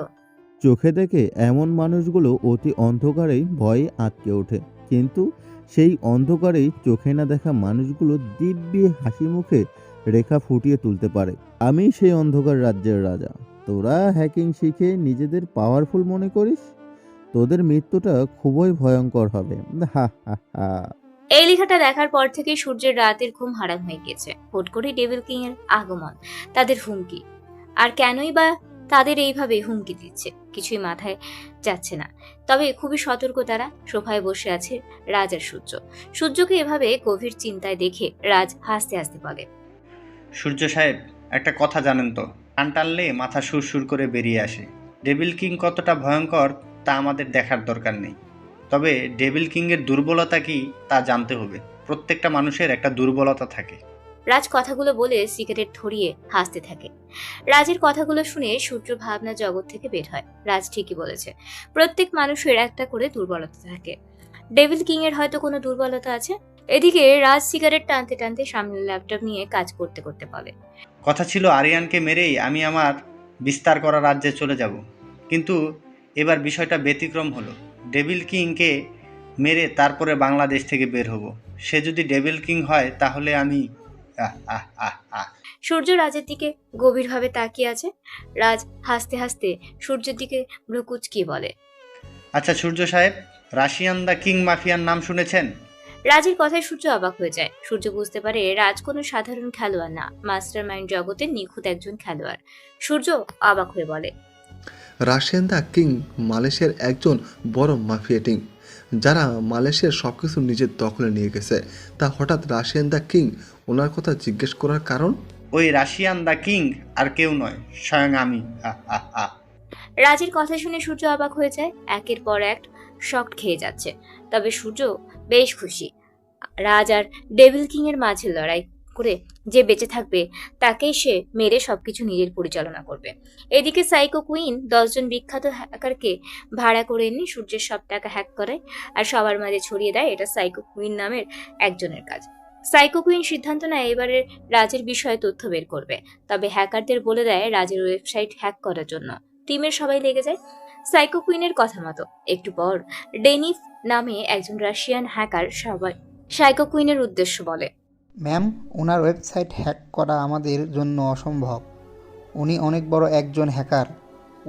চোখে দেখে এমন মানুষগুলো অতি অন্ধকারেই ভয়ে আটকে ওঠে, কিন্তু সেই অন্ধকারেই চোখে না দেখা মানুষগুলো দিব্যি হাসি মুখে রেখা ফুটিয়ে তুলতে পারে। আমি সেই অন্ধকার রাজ্যের রাজা। তোরা হ্যাকিং শিখে নিজেদের পাওয়ারফুল মনে করিস? তোদের মৃত্যুটা খুবই ভয়ঙ্কর হবে। হা হা হা। এই লেখাটা দেখার পর থেকে সূর্যের রাতের ঘুম হারাম হয়ে গেছে। হুট করে ডেভিল কিং এর আগমন, তাদের হুমকি, আর কেনই বা তাদের এইভাবে হুমকি দিচ্ছে কিছুই মাথায় যাচ্ছে না। তবে খুবই সতর্ক তারা। সোফায় বসে আছে রাজ আর সূর্য। সূর্যকে এভাবে গভীর চিন্তায় দেখে রাজ হাসতে হাসতে বলে, সূর্য সাহেব, একটা কথা জানেন তো, টান টানলে মাথা সুরসুর করে বেরিয়ে আসে। ডেভিল কিং কতটা ভয়ঙ্কর তা আমাদের দেখার দরকার নেই, তবে ডেভিল কিংয়ের দুর্বলতা কি তা জানতে হবে। প্রত্যেকটা মানুষের একটা দুর্বলতা থাকে। রাজ কথাগুলো বলে সিগারেট ধরিয়ে হাসতে থাকে। রাজের কথাগুলো শুনে সূর্য ভাবনা জগৎ থেকে বের হয়। রাজ ঠিকই বলেছে, প্রত্যেক মানুষের একটা করে দুর্বলতা থাকে। ডেভিল কিং এর হয়তো কোনো দুর্বলতা আছে। এদিকে রাজ সিগারেট টানতে টানতে সামনে ল্যাপটপ নিয়ে কাজ করতে করতে বলে, কথা ছিল আরিয়ানকে মেরেই আমি আমার বিস্তার করা রাজ্যে চলে যাব, কিন্তু এবার বিষয়টা ব্যতিক্রম হলো। ডেভিল কিংকে মেরে তারপরে বাংলাদেশ থেকে বের হব। সে যদি ডেভিল কিং হয় তাহলে আমি সূর্য রাজের দিকে গভীরভাবে তাকিয়ে আছে। রাজ হাসতে হাসতে সূর্যের দিকে ভ্রু কুঁচকিয়ে বলে, আচ্ছা সূর্য সাহেব, রাশিয়ান দ্য কিং মাফিয়ার নাম শুনেছেন? রাজের কথায় সূর্য অবাক হয়ে যায়। সূর্য বুঝতে পারে রাজ কোনো সাধারণ খেলোয়াড় না, মাস্টার মাইন্ড জগতের নিখুঁত একজন খেলোয়াড়। সূর্য অবাক হয়ে বলে, রাশিয়ান দ্য কিং মালয়েশিয়ার একজন বড় মাফিয়া টিম, যারা মালয়েশিয়ার সব কিছু নিজের দখলে নিয়ে গেছে। তা হঠাৎ রাশিয়ান দ্য কিং ওনার কথা জিজ্ঞেস করার কারণ? ওই রাশিয়ান দ্য কিং আর কেউ নয়, স্বয়ং আমি। রাজের কথা শুনে সূর্য অবাক হয়ে যায়। একের পর এক শক খেয়ে যাচ্ছে। তবে সূর্য বেশ খুশি। রাজ আর ডেভিল কিং এর মাঝে লড়াই করে যে বেঁচে থাকবে তাকেই সে মেরে সবকিছু নিজের পরিচালনা করবে। এদিকে সাইকো কুইন 10 জন বিখ্যাত হ্যাকারকে ভাড়া করে এনে সূর্যের সব টাকা হ্যাক করে আর সবার মাঝে ছড়িয়ে দেয়। এটা সাইকো কুইন নামের একজনের কাজ। সাইকো কুইন সিদ্ধান্ত নেয় এবারে রাজের বিষয়ে তথ্য বের করবে। তবে হ্যাকারদের বলে দেয় রাজের ওয়েবসাইট হ্যাক করার জন্য। টিমের সবাই লেগে যায় সাইকো কুইনের কথা মতো। একটু পর ডেনিফ নামে একজন রাশিয়ান হ্যাকার সবাই সাইকো কুইনের উদ্দেশ্য বলে, ম্যাম, ওনার ওয়েবসাইট হ্যাক করা আমাদের জন্য অসম্ভব। উনি অনেক বড় একজন হ্যাকার।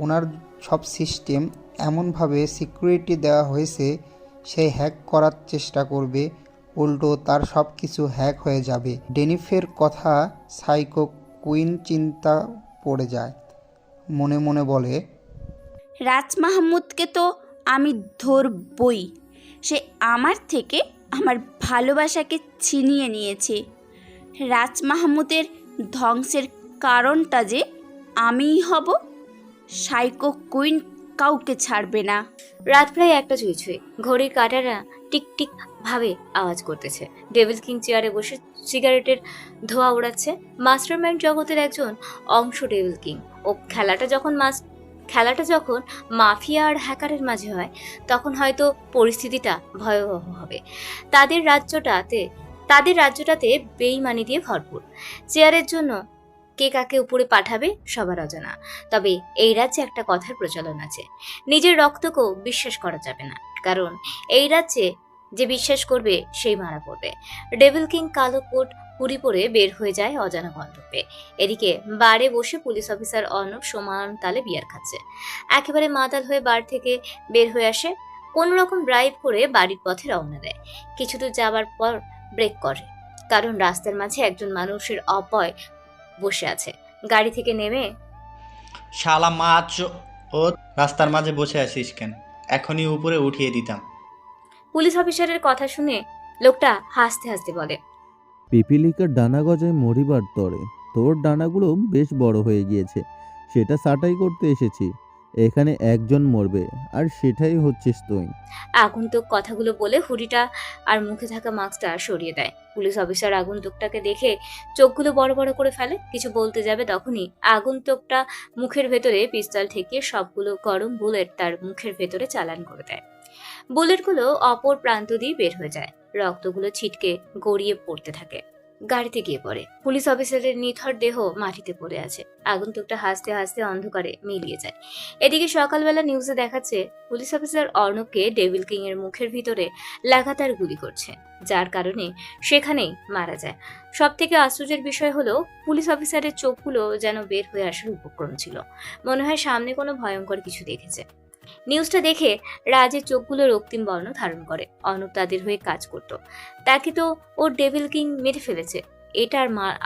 ওনার সব সিস্টেম এমনভাবে সিকিউরিটি দেওয়া হয়েছে, সে হ্যাক করার চেষ্টা করবে, উল্টো তার সব কিছু হ্যাক হয়ে যাবে। ডেনিফের কথা সাইকো কুইন চিন্তা পড়ে যায়। মনে মনে বলে, রাজ মাহমুদকে তো আমি ধরবই। সে আমার থেকে আমার ভালোবাসাকে ছিনিয়ে নিয়েছে। রাজ মাহমুদের ধ্বংসের কারণটা যে আমিই হব। সাইকো কুইন কাউকে ছাড়বে না। রাত প্রায় 1টা ছুঁই ছুঁই। ঘড়ির কাঁটারা টিক টিক ভাবে আওয়াজ করতেছে। ডেভিল কিং চেয়ারে বসে সিগারেটের ধোঁয়া ওড়াচ্ছে। মাস্টারমাইন্ড জগতের একজন অংশ ডেভিল কিং। ও খেলাটা যখন মাফিয়া আর হ্যাকারের মাঝে হয় তখন হয়তো পরিস্থিতিটা ভয়াবহ হবে। তাদের রাজ্যটাতে বেইমানি দিয়ে ভরপুর। চেয়ারের জন্য কে কাকে উপরে পাঠাবে সবার অজানা। তবে এই রাজ্যে একটা কথার প্রচলন আছে, নিজের রক্তকেও বিশ্বাস করা যাবে না, কারণ এই রাজ্যে যে বিশ্বাস করবে সেই মারা পড়বে। ডেভিল কিং কালো কোট হুড়ি পরে বের হয়ে যায় অজানা গন্তব্যে। এদিকে বারে বসে পুলিশ অফিসার অর্ণব সমান তালে বিয়ার খাচ্ছে। একেবারে মাতাল হয়ে বার থেকে বের হয়ে আসে, কোনো রকম ড্রাইভ করে বাড়ির পথে রওনা দেয়। কিছু দূর যাবার পর ব্রেক করে, কারণ রাস্তার মাঝে একজন মানুষের অপয় বসে আছে। গাড়ি থেকে নেমে, শালা মাছ, ও রাস্তার মাঝে বসে আছিস কেন? এখনই উপরে উঠিয়ে দিতাম। পুলিশ অফিসারের কথা শুনে লোকটা হাসতে হাসতে বলে, পিপিলিকার ডানা গজায় মরিবার তরে, তোর ডানাগুলো বেশ বড় হয়ে গিয়েছে, সেটা ছাঁটাই করতে এসেছি। এখানে একজন মরবে, আর সেটাই হচ্ছিস তুই। আগন্তুক কথাগুলো বলে হুডিটা আর মুখে থাকা মাস্কটা সরিয়ে দেয়। পুলিশ অফিসার আগন্তুকটাকে দেখে চোখগুলো বড় বড় করে ফেলে। কিছু বলতে যাবে, তখনই আগন্তুকটা মুখের ভেতরে পিস্তল ঠেকিয়ে সবগুলো গরম বুলেট তার মুখের ভেতরে চালান করে দেয়। বুলেটগুলো অপর প্রান্ত দিয়ে বের হয়ে যায়, রক্তগুলো ছিটকে গড়িয়ে পড়তে থাকে। গাড়িতে গিয়ে পড়ে। পুলিশ অফিসারের নিথর দেহ মাটিতে পড়ে আছে। আগন্তুকটা হাসতে হাসতে অন্ধকারে মিলিয়ে যায়। এদিকে সকালবেলা নিউজে দেখাচ্ছে পুলিশ অফিসার অর্ণবকে ডেভিল কিং এর মুখের ভিতরে লাগাতার গুলি করছে, যার কারণে সেখানেই মারা যায়। সব থেকে আশ্চর্যের বিষয় হলো পুলিশ অফিসারের চোখগুলো যেন বের হয়ে আসার উপক্রম ছিল। মনে হয় সামনে কোনো ভয়ঙ্কর কিছু দেখেছে। নিউজটা দেখে রাজের চোখগুলো রক্তিম বর্ণ ধারণ করে। অর্ণব তাদের হয়ে কাজ করত, তাকে তো ও ডেভিল কিং মেরে ফেলেছে, এটা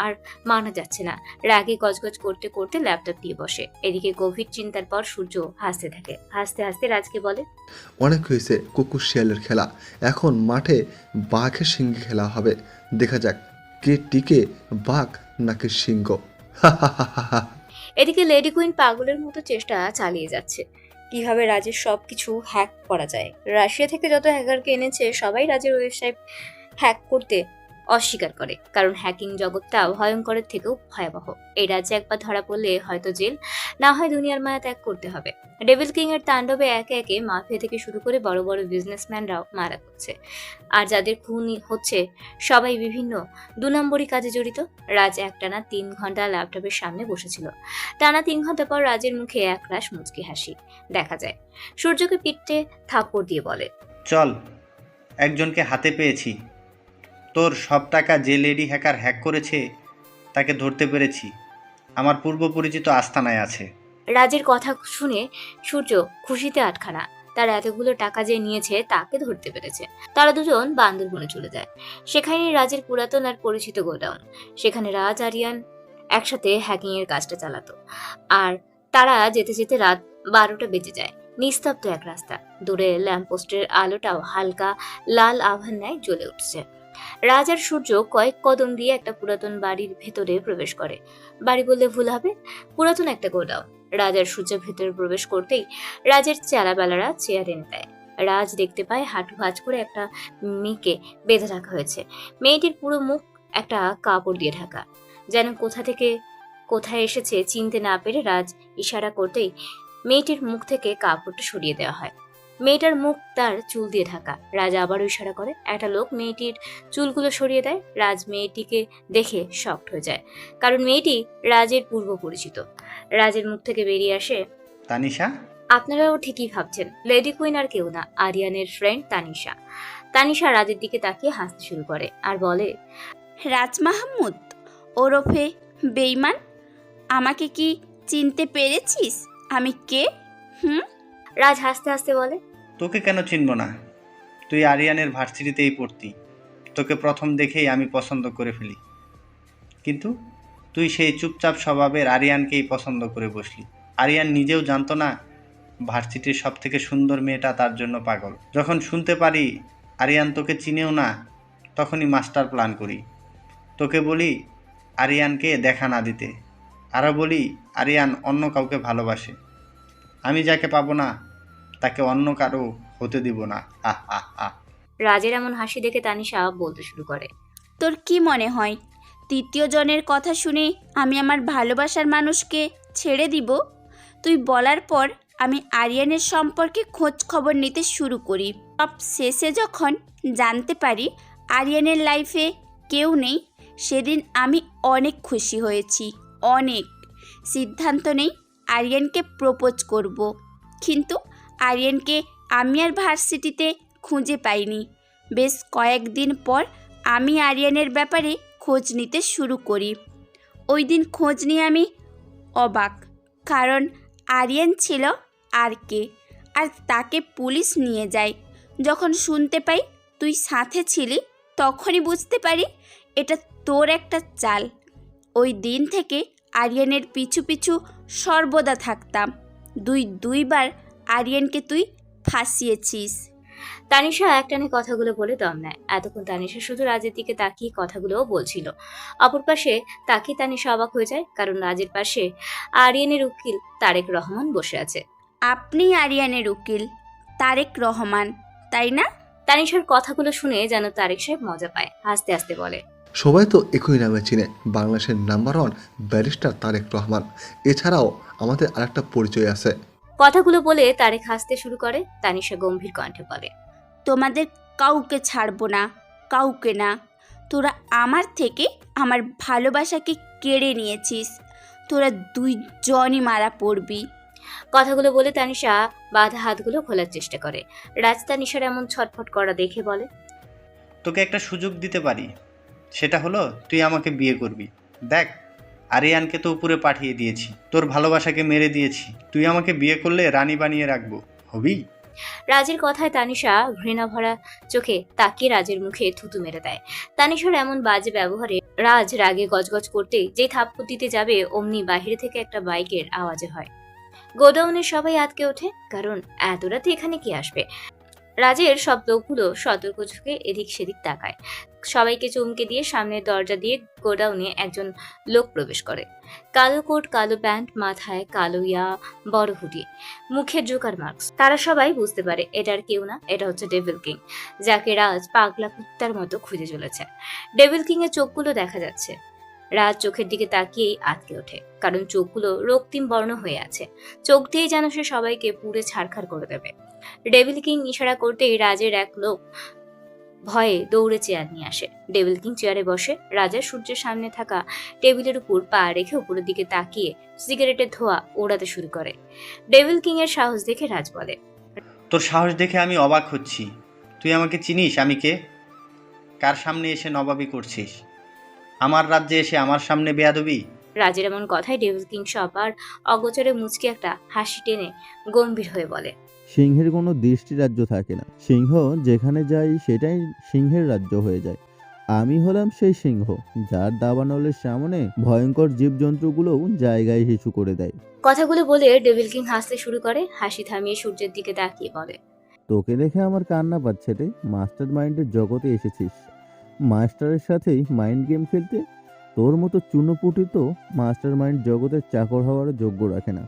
আর মানা যাচ্ছে না। রাগে গজগজ করতে করতে ল্যাপটপ দিয়ে বসে। এদিকে গভীর চিন্তার পর সূর্য হাসতে থাকে। হাসতে হাসতে রাজকে বলে, অনেক হয়েছে কুকুর শিয়ালের খেলা, এখন মাঠে বাঘের সিংহে খেলা হবে। দেখা যাক কে টিকে, বাঘ নাকি সিংহ। এদিকে লেডি কুইন পাগলের মতো চেষ্টা চালিয়ে যাচ্ছে কিভাবে রাজের সবকিছু হ্যাক করা যায়। রাশিয়া থেকে যত হ্যাকারকে এনেছে সবাই রাজের ওয়েবসাইট হ্যাক করতে অস্বীকার করে, কারণ হ্যাকিং জগৎটা ভয়ঙ্করের থেকেও ভয়াবহ। এই রাজ্যে একবার ধরা পড়লে হয়তো জেল, না হয় দুনিয়ার মায়া ত্যাগ করতে হবে। ডেভিল কিং এর তাণ্ডবে একে একে মাফিয়া থেকে শুরু করে বড় বড় বিজনেসম্যানরাও মারা হচ্ছে, আর যাদের খুন হচ্ছে সবাই বিভিন্ন 2 নম্বরই কাজে জড়িত। রাজ একটানা 3 ঘন্টা ল্যাপটপের সামনে বসেছিল। টানা 3 ঘন্টা পর রাজের মুখে একরাশ মুচকি হাসি দেখা যায়। সূর্যকে পিঠে থাপ্পড় দিয়ে বলে, চল, একজনকে হাতে পেয়েছি। তোর সব টাকা যে লেডি হ্যাকার হ্যাক করেছে তাকে ধরতে পেরেছি। আমার পূর্ব পরিচিত আস্তানায় আছে। রাজের কথা শুনে সূর্য খুশিতে আটখানা। তার এতগুলো টাকা যে নিয়েছে তাকে ধরতে পেরেছে। তারা দুজন বান্দরবনে চলে যায়। সেখানে রাজের পুরাতন আর পরিচিত গোডাউন। সেখানে রাজ আরিয়ান একসাথে হ্যাকিং এর কাজটা চালাতো। আর তারা যেতে যেতে রাত 12টা বেজে যায়। নিস্তব্ধ এক রাস্তা, দূরে ল্যাম্পপোস্টের আলোটাও হালকা লাল আভার ন্যায় জ্বলে উঠছে। রাজ আর সূর্য কয়েক কদম দিয়ে একটা পুরাতন বাড়ির ভেতরে প্রবেশ করে। বাড়ি বললে ভুল হবে, পুরাতন একটা গোডাউন। রাজ আর সূর্য ভেতরে প্রবেশ করতেই রাজের চেলাবেলারা চেয়ার এনে দেয়। রাজ দেখতে পায় হাঁটু ভাঁজ করে একটা মেয়েকে বেঁধে রাখা হয়েছে। মেয়েটির পুরো মুখ একটা কাপড় দিয়ে ঢাকা, যেন কোথা থেকে কোথায় এসেছে চিনতে না পেরে রাজ ইশারা করতেই মেয়েটির মুখ থেকে কাপড়টা সরিয়ে দেওয়া হয়। মেয়েটার মুখ তার চুল দিয়ে ঢাকা। রাজ আবারও ইশারা করে। একটা লোক মেয়েটির চুলগুলো সরিয়ে দেয়। রাজ মেয়েটিকে দেখে শকড হয়ে যায়, কারণ মেয়েটি রাজের পূর্ব পরিচিত। রাজের মুখ থেকে বেরিয়ে আসে, তানিশা? আপনারাও ঠিকই ভাবছেন, লেডি কুইন আর কেউ না, আরিয়ানের ফ্রেন্ড তানিশা। তানিশা রাজের দিকে তাকিয়ে হাসতে শুরু করে আর বলে, রাজ মাহমুদ ওরফে বেইমান, আমাকে কি চিনতে পেরেছিস? আমি কে? রাজ হাসতে হাসতে বলে, তোকে কেন চিনব না? তুই আরিয়ানের ভার্সিটিতেই পড়তি। তোকে প্রথম দেখেই আমি পছন্দ করে ফেলি, কিন্তু তুই সেই চুপচাপ স্বভাবের আরিয়ানকেই পছন্দ করে বসলি। আরিয়ান নিজেও জানতো না ভার্সিটির সব থেকে সুন্দর মেয়েটা তার জন্য পাগল। যখন শুনতে পারি আরিয়ান তোকে চিনেও না, তখনই মাস্টার প্ল্যান করি। তোকে বলি আরিয়ানকে দেখা না দিতে, আরও বলি আরিয়ান অন্য কাউকে ভালোবাসে। আমি যাকে পাবো না তাকে অন্য কারো হতে দিব না। রাজের এমন হাসি দেখে তানিশা বলতে শুরু করে, তোর কি মনে হয় তৃতীয় জনের কথা শুনে আমি আমার ভালোবাসার মানুষকে ছেড়ে দিব? তুই বলার পর আমি আরিয়ানের সম্পর্কে খোঁজ খবর নিতে শুরু করি। সব শেষে যখন জানতে পারি আরিয়ানের লাইফে কেউ নেই, সেদিন আমি অনেক খুশি হয়েছি, অনেক। সিদ্ধান্ত নেই আরিয়ানকে প্রপোজ করব। কিন্তু আরিয়ানকে আমি আর ভার্সিটিতে খুঁজে পাইনি। বেশ কয়েকদিন পর আমি আরিয়ানের ব্যাপারে খোঁজ নিতে শুরু করি। ওই দিন খোঁজ নিয়ে আমি অবাক, কারণ আরিয়ান ছিল আরকে, আর তাকে পুলিশ নিয়ে যায়। যখন শুনতে পাই তুই সাথে ছিলি, তখনই বুঝতে পারি এটা তোর একটা চাল। ওই দিন থেকে আরিয়ানের পিছু পিছু সর্বদা থাকতাম। দুইবার আরিয়ানকে তুই ফাঁসিয়েছিস। তানিশা একটানে কথাগুলো বলে দম নেয়। এতক্ষণ তানিশা শুধু রাজের দিকে তাকিয়ে কথাগুলোও বলছিল। অপর পাশে তাকিয়ে তানিশা অবাক হয়ে যায়, কারণ রাজের পাশে আরিয়ানের উকিল তারেক রহমান বসে আছে। আপনি আরিয়ানের উকিল তারেক রহমান, তাই না? তানিশার কথাগুলো শুনে যেন তারেক সাহেব মজা পায়, হাসতে হাসতে বলে, সবাই তো একই নামে চিনে, বাংলাদেশের নাম্বার 1 ব্যারিস্টার তারেক রহমান। এছাড়াও আমাদের আরেকটা পরিচয় আছে। কথাগুলো বলে তারেক হাসতে শুরু করে। তানিশা গম্ভীর কণ্ঠে বলে, তোমাদের কাউকে ছাড়বো না, কাউকে না। তোরা আমার থেকে আমার ভালোবাসাকে কেড়ে নিয়েছিস। তোরা দুইজনই মারা পড়বি। কথাগুলো বলে তানিশা বাঁধা হাতগুলো খোলার চেষ্টা করে। রাজ তানিশার এমন ছটফট করা দেখে বলে, তোকে একটা সুযোগ দিতে পারি, সেটা হলো তুই আমাকে বিয়ে করবি। দেখ, আরিয়ানকে তো উপরে পাঠিয়ে দিয়েছি, তোর ভালোবাসাকে মেরে দিয়েছি। তুই আমাকে বিয়ে করলে রানী বানিয়ে রাখবো, হবি? রাজের কথায় তানিশা ঘৃণা ভরা চোখে তাকিয়ে রাজের মুখে থুতু মেরে দেয়। তানিশার এমন বাজে ব্যবহারে রাজ রাগে গজগজ করতেই যেই থাপ্পড় দিতে যাবে, অমনি বাহিরে থেকে একটা বাইকের আওয়াজে হয়। গোডাউনের সবাই আটকে ওঠে, কারণ এত রাতে এখানে কি আসবে। রাজের সব লোকগুলো সতর্ক চোখে এদিক সেদিক তাকায়। সবাইকে চমকে দিয়ে সামনের দরজা দিয়ে গোডাউনে একজন লোক প্রবেশ করে। কালো কোট, কালো প্যান্ট, মাথায় কালো বড় হুডি, মুখে জোকার মাস্ক। তারা সবাই বুঝতে পারে এটার কেউ না, এটা হচ্ছে ডেভিল কিং, যাকে রাজ পাগলা কুত্তার মতো খুঁজে চলেছে। ডেভিল কিং এর চোখগুলো দেখা যাচ্ছে। রাজ চোখের দিকে তাকিয়েই আটকে ওঠে, কারণ চোখগুলো রক্তিম বর্ণ হয়ে আছে। চোখ দিয়ে যেন সে সবাইকে পুড়ে ছারখার করে দেবে। ডেভিল কিং ইশারা করতেই রাজের এক লোক ভয়ে দৌড়ে চেয়ার নিয়ে আসে। ডেভিল কিং চেয়ারে বসে। রাজা সূর্যের সামনে থাকা টেবিলের উপর পা রেখে উপরের দিকে তাকিয়ে সিগারেটের ধোঁয়া ওড়াতে শুরু করে। ডেভিল কিং এর সাহস দেখে রাজ বলে, তোর সাহস দেখে আমি অবাক হচ্ছি। তুই আমাকে চিনিস? আমি কে? কার সামনে এসে নবাবি করছিস? আমার রাজ্যে এসে আমার সামনে বেয়াদবি? রাজের এমন কথায় ডেভিল কিং সবার অগোচরে মুচকে একটা হাসি টেনে গম্ভীর হয়ে বলে, সিংহের কোনো দৃষ্টি রাজ্য থাকে না। সিংহ যেখানে যায় সেটাই সিংহের রাজ্য হয়ে যায়। আমি হলাম সেই সিংহ, যার দাবানলের সামনে ভয়ঙ্কর জীবজন্তুগুলোও জায়গায় হিসু করে দেয়। কথাগুলো বলে ডেভিল কিং হাসতে শুরু করে। হাসি থামিয়ে সূর্যের দিকে তাকিয়ে বলে, তোকে দেখে আমার কান্না পাচ্ছে রে। মাস্টার মাইন্ডের জগতে এসেছিস, মাস্টারের সাথেই মাইন্ড গেম খেলতে। তোর মতো চুনোপুটি তো মাস্টার মাইন্ড জগতের চাকর হওয়ার যোগ্য রাখে না।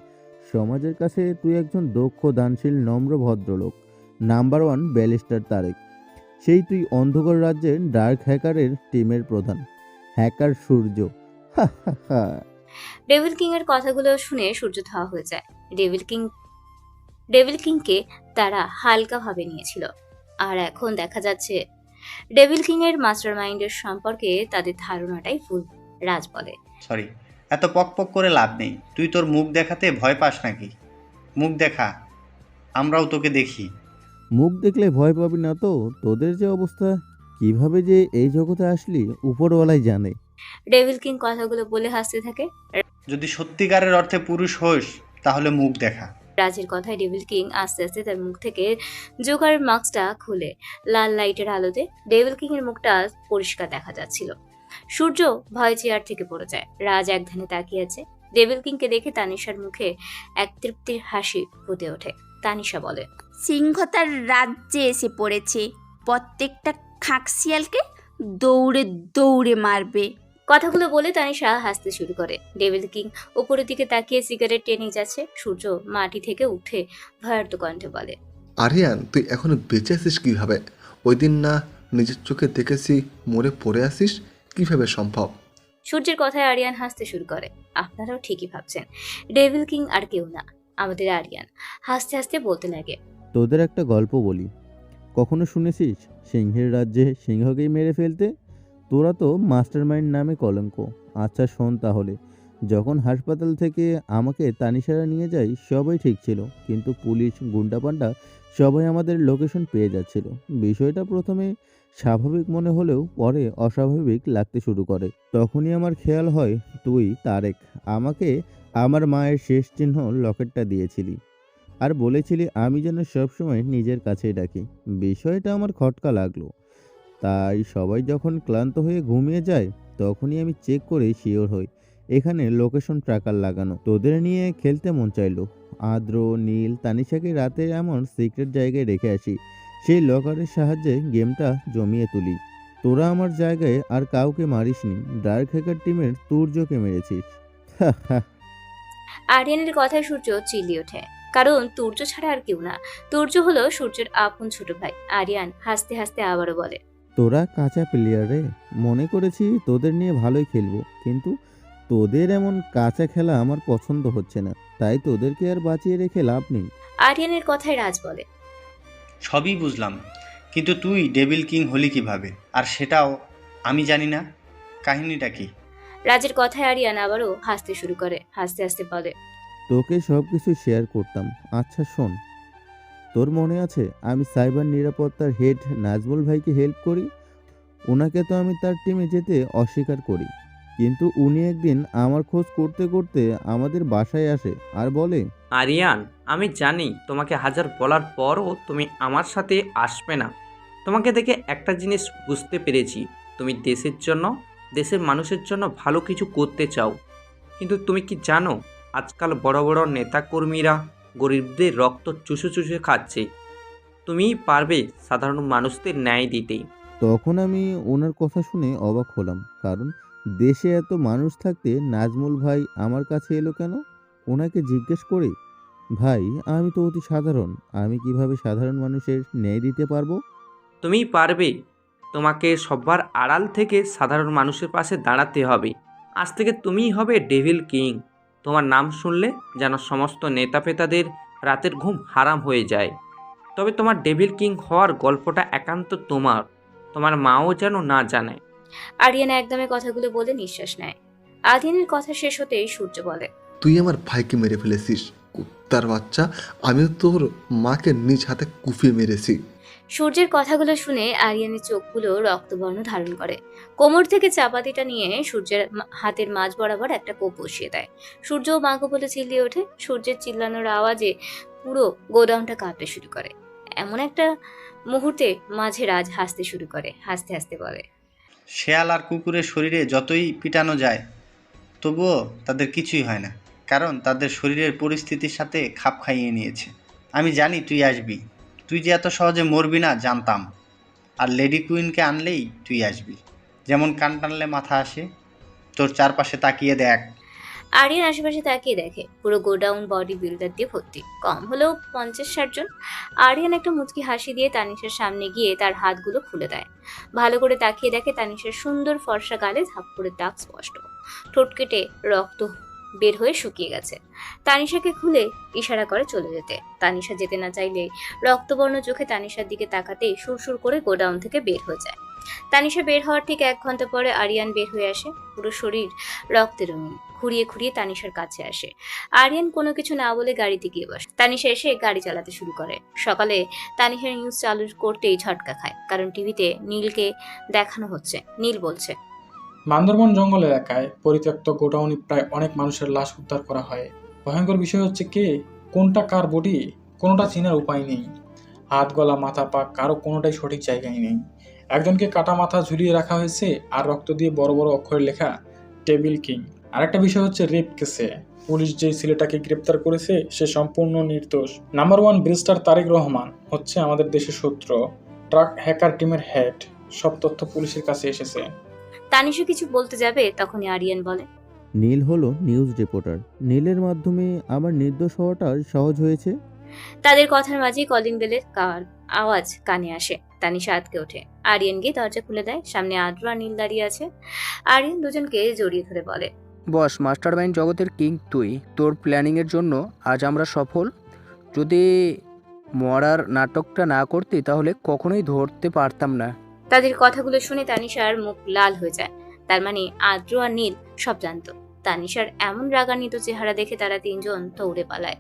সমাজের কাছে তুই একজন দক্ষ, দানশীল, নম্র ভদ্রলোক, নাম্বার 1 ব্যারিস্টার তারেক। সেই তুই অন্ধকার রাজ্যের ডার্ক হ্যাকারের টিমের প্রধান, হ্যাকার সূর্য। হা হা হা। ডেভিল কিং এর কথাগুলো শুনে সূর্য ধোয়া হয়ে যায়। ডেভিল কিংকে তারা হালকা ভাবে নিয়েছিল, আর এখন দেখা যাচ্ছে ডেভিল কিং এর মাস্টার মাইন্ডের সম্পর্কে তাদের ধারণাটাই ভুল। রাজ বলে, সরি, এত পক পক করে লাভ নেই। তুই তোর মুখ দেখাতে ভয় পাস নাকি? মুখ দেখা, আমরাও তোকে দেখি। মুখ দেখলে ভয় পাবি না তো? তোদের যে অবস্থা, কিভাবে যে এই জগতে আসলি উপরওয়ালাই জানে। ডেভিল কিং কথাগুলো বলে হাসতে থাকে। যদি সত্যিকারের অর্থে পুরুষ হোস তাহলে মুখ দেখা। রাজের কথায় ডেভিল কিং আস্তে আস্তে তার মুখ থেকে জোকারের মাস্কটা খুলে লাল লাইটের আলোতে ডেভিল কিং এর মুখটা পরিষ্কার দেখা যাচ্ছিল। সূর্য ভয়ে চেয়ার থেকে পড়ে যায়। রাজ এক ধ্যানে তাকিয়ে আছে। ডেভিল কিংকে দেখে তানিশার মুখে এক তৃপ্তির হাসি ফুটে ওঠে। তানিশা বলে, সিংহ তার রাজ্যে এসে পড়েছে, প্রত্যেকটা খাকশিয়ালকে দৌড়ে দৌড়ে মারবে। কথাগুলো বলে তানিশা হাসতে শুরু করে। ডেভিল কিং উপরের দিকে তাকিয়ে সিগারেট টেনে যাচ্ছে। সূর্য মাটি থেকে উঠে ভয়ার্ত কণ্ঠে বলে, আরিয়ান, তুই এখনো বেঁচে আছিস কিভাবে? ওই দিন না নিজের চোখে দেখেছি মরে পড়ে আসিস, কিভাবে সম্ভব? সূর্যের কথায় আরিয়ান হাসতে শুরু করে। আপনারাও ঠিকই ভাবছেন, ডেভিল কিং আর কেউ না, আমাদের আরিয়ান। হাসতে হাসতে বলতে লাগে, তোদের একটা গল্প বলি। কখনো শুনেছিস সিংহের রাজ্যে সিংহকেই মেরে ফেলতে? তোরা তো মাস্টার মাইন্ড নামে কলঙ্ক। আচ্ছা শোন তাহলে। যখন হাসপাতাল থেকে আমাকে তানিশারা নিয়ে যায় সবাই ঠিক ছিল, কিন্তু পুলিশ গুন্ডাপান্ডা সবাই আমাদের লোকেশন পেয়ে যাচ্ছিল। বিষয়টা প্রথমে স্বাভাবিক মনে হলেও পরে অস্বাভাবিক লাগতে শুরু করে। তখনই আমার খেয়াল হয় তুই তারেক আমাকে আমার মায়ের শেষ চিহ্ন লকেটটা দিয়েছিলি আর বলেছিলি আমি যেন সবসময় নিজের কাছেই ডাকি। বিষয়টা আমার খটকা লাগলো। তাই সবাই যখন ক্লান্ত হয়ে ঘুমিয়ে যায় তখনই আমি চেক করে শিওর হই এখানে লোকেশন ট্র্যাকার লাগানো। তোদের নিয়ে খেলতে মন চাইলো। আদ্র, নীল, তানিশাকে রাতে এমন সিক্রেট জায়গায় রেখে আসি, সেই লকারের সাহায্যে গেমটা জমিয়ে তুলি। তোরা আমার জায়গায় আর কাউকে মারিসনি, ডার্ক হ্যাকার টিমের তুর্যকে মেরেছিস। আরিয়ানের কথায় সূর্য চিল্লিয়ে ওঠে, কারণ তুর্য ছাড়া আর কেউ না। তুর্য হলো সূর্যের আপন ছোট ভাই। আরিয়ান হাসতে হাসতে আবারও বলে, তোরা কাঁচা প্লেয়ার রে, মনে করেছি তোদের নিয়ে ভালোই খেলবো, কিন্তু তোদের এমন কাঁচা খেলা আমার পছন্দ হচ্ছে না, তাই তোদেরকে আর বাঁচিয়ে রেখে লাভ নেই। আরিয়ানের কথায় রাজ বলে, সবই বুঝলাম, কিন্তু তুই ডেভিল কিং হলি কিভাবে? আর সেটাও আমি জানি না। কাহিনীটা কি? রাজের কথায় আরিয়ান আবারও হাসতে শুরু করে। হাসতে হাসতে বলে, তোকে সব কিছু শেয়ার করতাম। আচ্ছা শোন, তোর মনে আছে আমি সাইবার নিরাপত্তার হেড নাজমুল ভাইকে হেল্প করি? ওনাকে তো আমি তার টিমে যেতে অস্বীকার করি, কিন্তু উনি একদিন আমার খোঁজ করতে করতে আমাদের বাসায় আসে আর বলে, আরিয়ান, আমি জানি তোমাকে হাজার বলার পরও তুমি আমার সাথে আসবে না। তোমাকে দেখে একটা জিনিস বুঝতে পেরেছি, তুমি দেশের জন্য, দেশের মানুষের জন্য ভালো কিছু করতে চাও। কিন্তু তুমি কি জানো, আজকাল বড় বড় নেতাকর্মীরা গরিবদের রক্ত চুষে চুষে খাচ্ছে। তুমিই পারবে সাধারণ মানুষদের ন্যায় দিতে। তখন আমি ওনার কথা শুনে অবাক হলাম, কারণ দেশে এত মানুষ থাকতে নাজমুল ভাই আমার কাছে এলো কেন? ওনাকে জিজ্ঞেস করি, ভাই আমি তো অতি সাধারণ, আমি কিভাবে সাধারণ মানুষের ন্যায় দিতে পারবো? তুমিই পারবে। তোমাকে সবার আড়াল থেকে সাধারণ মানুষের পাশে দাঁড়াতে হবে। আজ থেকে তুমিই হবে ডেভিল কিং। তোমার নাম শুনলে যেন সমস্ত নেতা ফেতাদের রাতের ঘুম হারাম হয়ে যায়। তবে তোমার ডেভিল কিং হওয়ার গল্পটা একান্ত তোমার, তোমার মাও যেন না জানে। আরিয়ান একদমে কথাগুলো বলে নিঃশ্বাস নেয়। আরিয়ানের কথা শেষ হতেই সূর্য বলে, তুই আমার ভাইকে মেরে ফেলেছিস কুত্তার বাচ্চা। আমিও তোর মাকে নিজ হাতে কুপিয়ে মেরেছি। সূর্যের কথাগুলো শুনে আরিয়ানের চোখগুলো রক্তবর্ণ ধারণ করে। কোমর থেকে চাপাতিটা নিয়ে সূর্যের হাতের মাঝ বরাবর একটা কোপ বসিয়ে দেয়। সূর্য মাগো বলে চিল্লিয়ে ওঠে। সূর্যের চিল্লানোর আওয়াজে পুরো গোডাউনটা কাঁপতে শুরু করে। এমন একটা মুহূর্তে মাঝে রাজ হাসতে শুরু করে। হাসতে হাসতে বলে, শেয়াল আর কুকুরের শরীরে যতই পিটানো যায় তবুও তাদের কিছুই হয় না, কারণ তাদের শরীরের পরিস্থিতির সাথে খাপ খাইয়ে নিয়েছে। আমি জানি তুই আসবি, তুই যে এত সহজে মরবি না জানতাম। আর লেডি কুইনকে আনলেই তুই আসবি। যেমন কান টানলে মাথা আসে। তোর চারপাশে তাকিয়ে দেখ। আরিয়ান আশেপাশে তাকিয়ে দেখে পুরো গোডাউন বডি বিল্ডার দিয়ে ভর্তি, কম হলেও 50-60 জন। আরিয়ান একটা মুচকি হাসি দিয়ে তানিশার সামনে গিয়ে তার হাতগুলো খুলে দেয়। ভালো করে তাকিয়ে দেখে তানিশার সুন্দর ফর্সা গালে ধাপ্পড়ের দাগ স্পষ্ট। ঠোঁট কেটে রক্ত বের হয়ে শুকিয়ে গেছে। তানিশাকে খুলে ইশারা করে চলে যেতে। তানিশা যেতে না চাইলে রক্তবর্ণ চোখে তানিশার দিকে তাকাতেই সুরসুর করে গোডাউন থেকে বের হয়ে যায়। তানিশা বের হওয়ার ঠিক 1 ঘন্টা পরে আরিয়ান বের হয়ে আসে, পুরো শরীর রক্তে রঙিন। খুঁড়িয়ে খুঁড়িয়ে তানিশার কাছে আসে। আরিয়ান কোনো কিছু না বলে গাড়িতে গিয়ে বসে। তানিশা এসে গাড়ি চালাতে শুরু করে। সকালে তানিশার নিউজ চালু করতেই ঝটকা খায়, কারণ টিভিতে নীলকে দেখানো হচ্ছে। নীল বলছে, বান্দরবন জঙ্গল এলাকায় পরিত্যক্ত গোডাউনে প্রায় অনেক মানুষের লাশ উদ্ধার করা হয়। ভয়ঙ্কর বিষয় হচ্ছে কে কোনটা কার বডি কোনোটা চেনার উপায় নেই। হাত, গলা, মাথা, পা কারো কোনোটাই সঠিক জায়গায় নেই। একজনকে কাটা মাথা ঝুলিয়ে রাখা হয়েছে আর রক্ত দিয়ে বড় বড় অক্ষরে লেখা ডেভিল কিং। আরেকটা বিষয় হচ্ছে রেপ কেসে পুলিশ যে ছেলেটাকে গ্রেপ্তার করেছে সে সম্পূর্ণ নির্দোষ। নাম্বার 1 ব্যারিস্টার তারেক রহমান হচ্ছে আমাদের দেশের শত্রু, ট্রাক হ্যাকার টিমের হেড। সব তথ্য পুলিশের কাছে এসেছে। তানিশা কিছু বলতে যাবে, তখনই আরিয়ান বলে, নীল হলো নিউজ রিপোর্টার, নীলের মাধ্যমে আমার নির্দোষ হওয়াটা সহজ হয়েছে। তাদের কথার মাঝেই কলিং বেলের আওয়াজ কানে আসে। তানিশা আটকে ওঠে। আরিয়ান গিয়ে দরজা খুলে দেয়। সামনে আদ্র আর নীল দাঁড়িয়ে আছে। আরিয়ান দুজনকে জড়িয়ে ধরে বলে, বস, মাস্টার মাইন্ড জগতের কিং তুই। তোর প্ল্যানিংয়ের জন্য আজ আমরা সফল। যদি মরার নাটকটা না করতি তাহলে কখনোই ধরতে পারতাম না। তাদের কথাগুলো শুনে তানিশার মুখ লাল হয়ে যায়। তার মানে আদ্র আর নীল সব জানতো। তানিশার এমন রাগান্বিত চেহারা দেখে তারা তিনজন দৌড়ে পালায়।